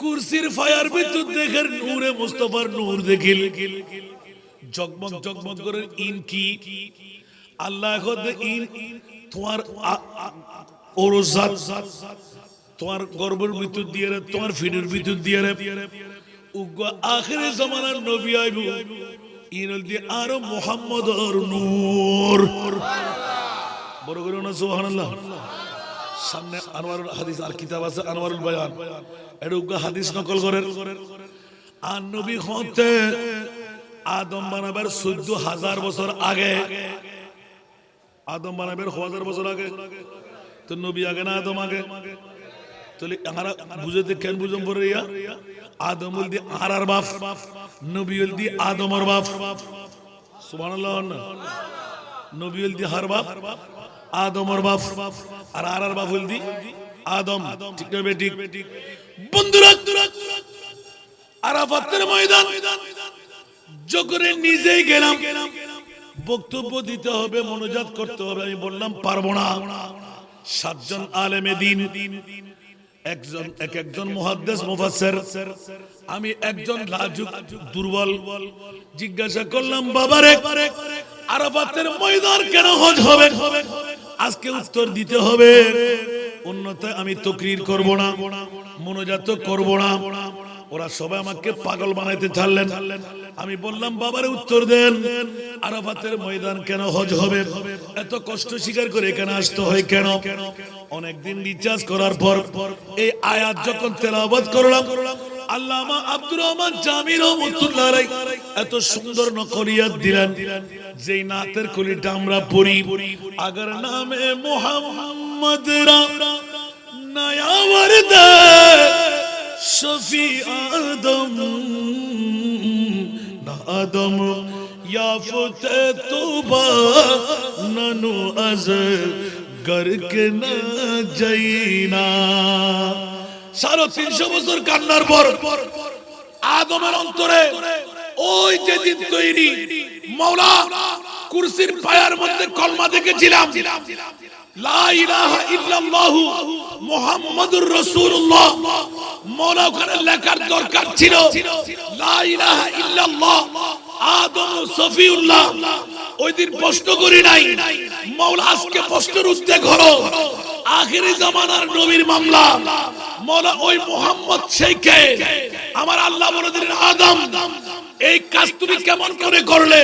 কুরসির ফায়ার ভিতর দেখেন নূরে মুস্তাফার নূর দেখিল জগমগ জগমগ করে ইন কি আল্লাহ খোদ ইন তোমার ওরজাত তোমার গর্বের ভিতর দিয়ে তোমার ফিনের ভিতর দিয়ে উগ্র আখিরে জামানার নবী আইবু ইনল দি আর মুহাম্মদর নূর বড় করে না সুবহানাল্লাহ। সামনে আনোয়ারুল হাদিস আর কিতাব আছে আনোয়ারুল বয়ান, এটা হাদিস নকল করেন। আর নবী হতে আদম বানাবার 14,000 বছর আগে, আদম বানাবার 1000 বছর আগে, তো নবী আগে না আদম আগে? তাহলে আমরা বুঝতে কেন বুঝম পরে ইয়া আদম বল দি আর বাপ, নবী বল দি আদমর বাপ। সুবহানাল্লাহ। নবী বল দি হার বাপ, আদমর বাপ, আর বাপ বল দি আদম। ঠিক না বেঠিক? বন্ধুরা, আরাফাতের ময়দান যখন নিজেই গেলাম, বক্তব্য দিতে হবে, মনোজাত করতে হবে। আমি বললাম পারবো না। 7 জন আলেমে দ্বীন, একজন মুহাদ্দিস মুফাসসির, আমি একজন লাজুক দুর্বল। জিজ্ঞাসা করলাম বাবারে, আরাফাতের ময়দান কেন হজ হবে? আজকে উত্তর দিতে হবে, অন্যথায় আমি তাকরীর করব না, মনোজাত করব না। ওরা সবাই আমাকে পাগল বানাইতে ছাড়লেন। আমি বললাম বাবারে উত্তর দেন, আরাফাতের ময়দান কেন হজ হবে? এত কষ্ট স্বীকার করে এখানে আসতে হয় কেন? অনেকদিন রিচার্জ করার পর এই আয়াত যখন তেলাওয়াত করলাম, আল্লামা আব্দুর রহমান জামি রহমাতুল্লাহ আলাইহি এত সুন্দর নকলিয়াত দিলেন, যেই নাতের কলিটা আমরা পড়ি, আগার নামে মুহাম্মদ রা নয়া ওয়ারদা শফি আদম না আদম ইয়াফতে তুবা নানু আজ গরকে না যাইনা। 350 বছর কান্নার পর আদমের অন্তরে ওই যেদিন তৈরি মাওলা কুরসির পায়ার মধ্যে কলমা দেখেছিলাম, লা ইলাহা ইল্লাল্লাহু মুহাম্মাদুর রাসূলুল্লাহ। মাওলা ওখানে লেখার দরকার ছিল লা ইলাহা ইল্লাল্লাহ আদম সফিউল্লাহ। ওই দিন প্রশ্ন করি নাই, মাওলা আজকে প্রশ্নের উত্তর করো। আখেরি জামানার নবীর মামলা, মাওলা ওই মুহাম্মদ সেই কে? আমার আল্লাহ বলে দিলেন আদম, এই কাজ তুমি কেমন করে করলে?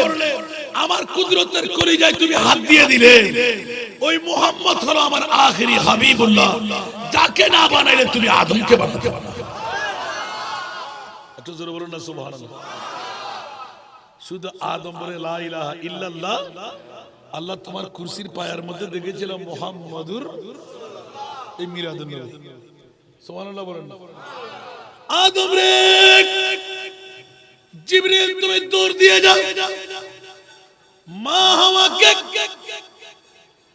আমার কুদরতের কলিজায় তুমি হাত দিয়ে দিলে। ওই মুহাম্মদ হলো আমার আখেরি হাবিবুল্লাহ, যাকে না বানাইলে তুমি আদমকে বানাতে পারো। একটু জোরে বলুন না সুবহানাল্লাহ। শুধু আদম বলে লা ইলাহা ইল্লাল্লাহ, আল্লাহ তোমার কুরসির পায়ার মধ্যে দেখেছিল মুহাম্মাদুর এই মিলাদুন নবী। সুবহানাল্লাহ বলেন না। আদম রে, জিবরিল তুমি দৌড় দিয়ে যাও, মা হাওয়াকে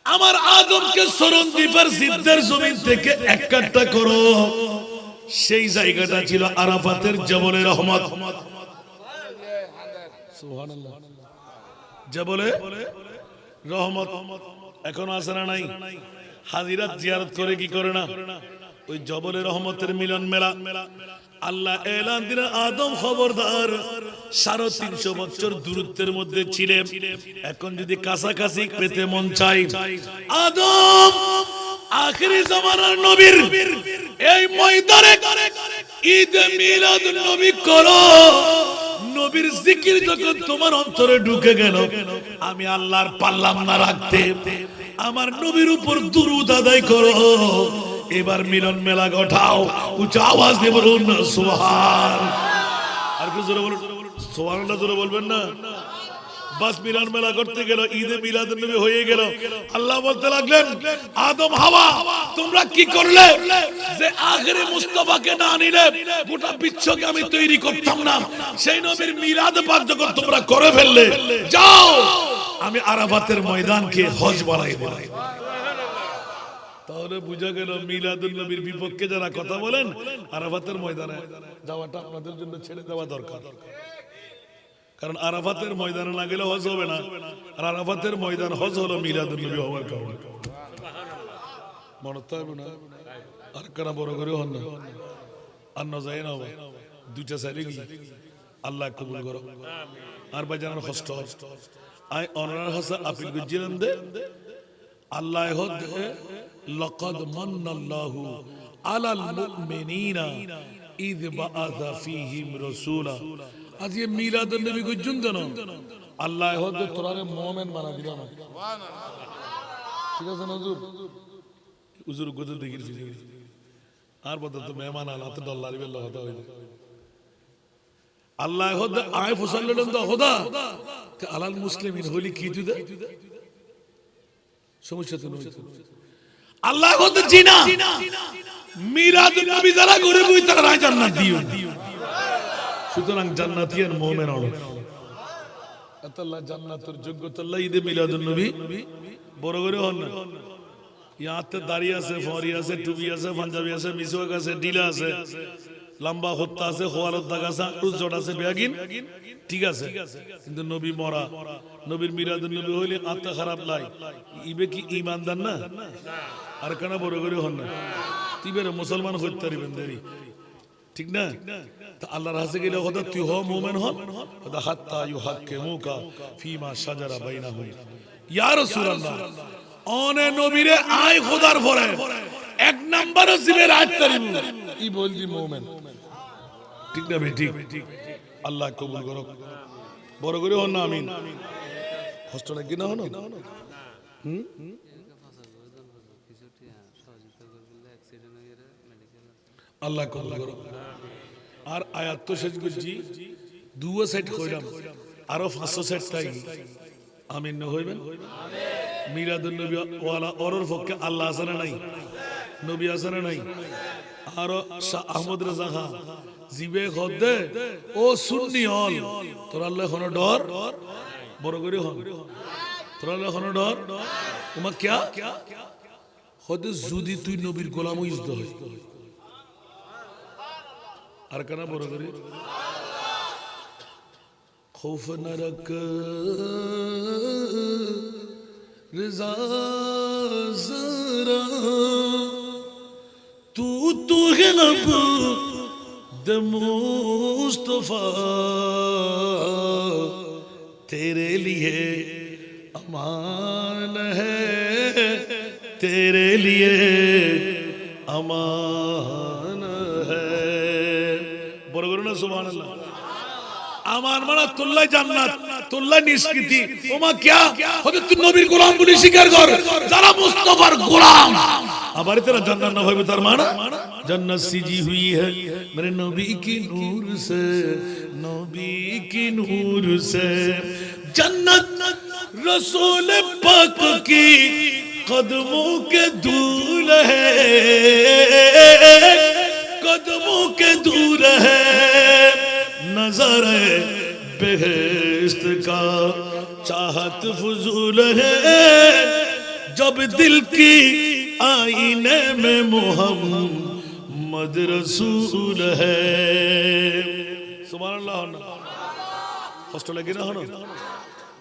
আমার আদমকে সরণ দ্বীপের সিদ্ধের জমিন থেকে একাট্টা করো। সেই জায়গাটা ছিল আরাফাতের জবলে রহমত। সুবহানাল্লাহ। জবলে রহমত এখনো আছে না নাই? হাজিরাত জিয়ারত করে কি করে না? ওই জবলে রহমতের মিলন মেলা। আল্লাহ এলান দিলেন আদম খবরদার, 350 বছর দূরত্বের মধ্যে ছিলে, এখন যদি কাছাকাছি পেতে মন চাই, আদম আখেরি জামানার নবীর এই ময়দানে ঈদে মিলাদুন নবী করো। নবীর জিকির যখন তোমার অন্তরে ঢুকে গেল, আমি আল্লাহর পারলাম না রাখতে, আমার নবীর উপর দুরূদ আদায় করো। এবার মিলন মেলা ঘটাও, উচ্চ আওয়াজ দিয়ে বলুন না সুবহান। আর কি জোরে বলুন সুবহানাল্লাহ, জোরে বলবেন না? বাস মিলন মেলা করতে গেল, ঈদে মিলাদুন নবী হয়ে গেল। আল্লাহ বলতে লাগলেন আদম হাওয়া তোমরা কি করলে? যে আখেরি মুস্তাফাকে না নিলে গোটা বিশ্বকে আমি তৈরি করতাম না। সেই নবীর মিলাদ পাক যখন তোমরা করে ফেললে, যাও আমি আরাফাতের ময়দানকে হজ বানাই দিলাম। তাহলে বুঝা গেল মিলাদুন নবীর বিপক্ষে যারা কথা বলেন, আরাফাতের ময়দানে যাওয়াটা আপনাদের জন্য ছেড়ে দেওয়া দরকার। কারণ আরাফাতের ময়দানে না গেলে হজ হবে না, আর আরাফাতের ময়দান হজ হলো মিলাদুন নবী হওয়ার কারণে। মনে তো হবে না? আর কারা বড় করে হন না, আর না যায় না, দুইটা সাইডে গিয়ে আল্লাহ কবুল করো। আর বাজানোর কষ্ট আই অনার হাসা আপিল গুজিলেন দে আল্লাহ হদ লাকাদ মান্নাল্লাহু আলাল মুমিনিনা ইয বাআসা ফীহিম রাসূলা। আজ এই মিলাদুন নবী গুজুন দেন আল্লাহ হদ তোরারে মুমিন বানা দিলাম। সুবহানাল্লাহ। ঠিক আছে না হুজুর? হুজুর গদে দেখি আর বলতে তো মেহমান আল হাতে ডল্লার বেল্লা হতা হইল আল্লাহ হদা আয় ফসল্লাম তো হদা আলাল মুসলিমিন হলি কি তুই সমস্যা তো নয় আল্লাহ হদা জিনা মিলাদুন নবী যারা করে বই তারা জান্নাত দিও সুতরাং জান্নাতিয়ার মুমিন হলো আল্লাহ জান্নাতের যোগ্যতা আল্লাহ ঈদে মিলাদুন নবী বড় করে হন না ইয়াতে দাড়ি আছে ফরি আছে টুপি আছে পাঞ্জাবি আছে মিসওয়াক আছে ডিলা আছে লম্বা হত্যা আছে খোয়ালত দাগ আছে উজ্জট আছে বেয়াগিন ঠিক আছে কিন্তু নবী মরা নবীর মিলাদুন নবী হইলে আত্মা খারাপ লাই ইবে কি ঈমানদার না আর কেন বড় করে হন না তিবের মুসলমান হইতে পারিবেন দেরি ঠিক না তো আল্লাহর কাছে গেলে কথা তুই হ মুমিন হ কথা হাত্তা ইউহাক্কিমুকা ফিমা শাজারা বাইনাহুম ইয়া রাসূলুল্লাহ অনে নবীরে আয় খোদার পরে এক নাম্বার জিবের আয়াত তারিব ই বলদি মুমিন ঠিক না ঠিক আল্লাহ কবুল করুক বড় করে হন না আমিন হোস্টেলে কি না হন আল্লাহ কবুল করুক আর আয়াত তো শেষ করছি দুও সেট কইলাম আরো 500 সেট তাই আমিন না হইবেন মিলাদুন নবী ওয়ালা ওরর পক্ষে আল্লাহ আছে না নাই নবী আছে না নাই আর শাহ আহমদ রাজা খান জিবে খদে ও সুন্নি হল তোর আল্লাহ কোন ডর বড় করে হন তোর আল্লাহ কোন ডর ওমা কিয়া খদে যদি তুই নবীর গোলাম হইস দই আর কেন বড় করে खौफ न रख रज़ा ज़रा तू है लब द मुस्तफा तेरे लिए अमान है तेरे लिए अमान है বড় করুন সুবহানাল্লাহ আমার মানা তুল্লাহ জান্নাত তুল্লাহ নিষ্কৃতি ওমা কিয়া হতে তুই নবীর গোলাম বলি স্বীকার কর যারা মুস্তাফার গোলাম আবার তেরা জান্নাত না হবে তার মানা জান্নাত সিজি হুই है मेरे नबी की नूर से नबी की नूर से जन्नत रसूल पाक की कदमों के धूल है कदमों के धूल है नज़ारे बेहश्त का चाहत फजूल है जब दिल की आईने में मोहम्मद रसूल है सुभान अल्लाह হোস্টেলে গিয়ে না হলো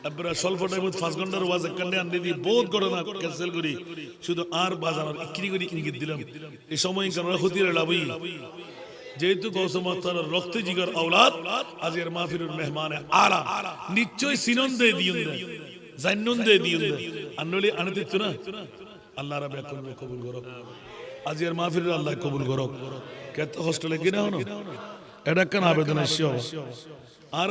এবারে স্বল্প টাইমে 5 ঘন্টার ওয়াজ একখানে আনতে দি বহুত ঘটনা ক্যান্সেল করি শুধু আর বাজানোর ইকরি করি ইঙ্গিত দিলাম এই সময় কারণ ক্ষতির লাভই যেহেতু গৌসম তার রক্ত জিগর औलाद আজকের মাহফিলের মেহমানে আলা নিশ্চয় সিনন্দে দিউন দে জান্নন্দে দিউন দে আনলি আনতে তো না আল্লাহ রাব্বে কবুল করুক আজকের মাহফিলের আল্লাহ কবুল করুক কত হোস্টেলে গিয়ে না হলো এটা কেন আবেদন আসছে আর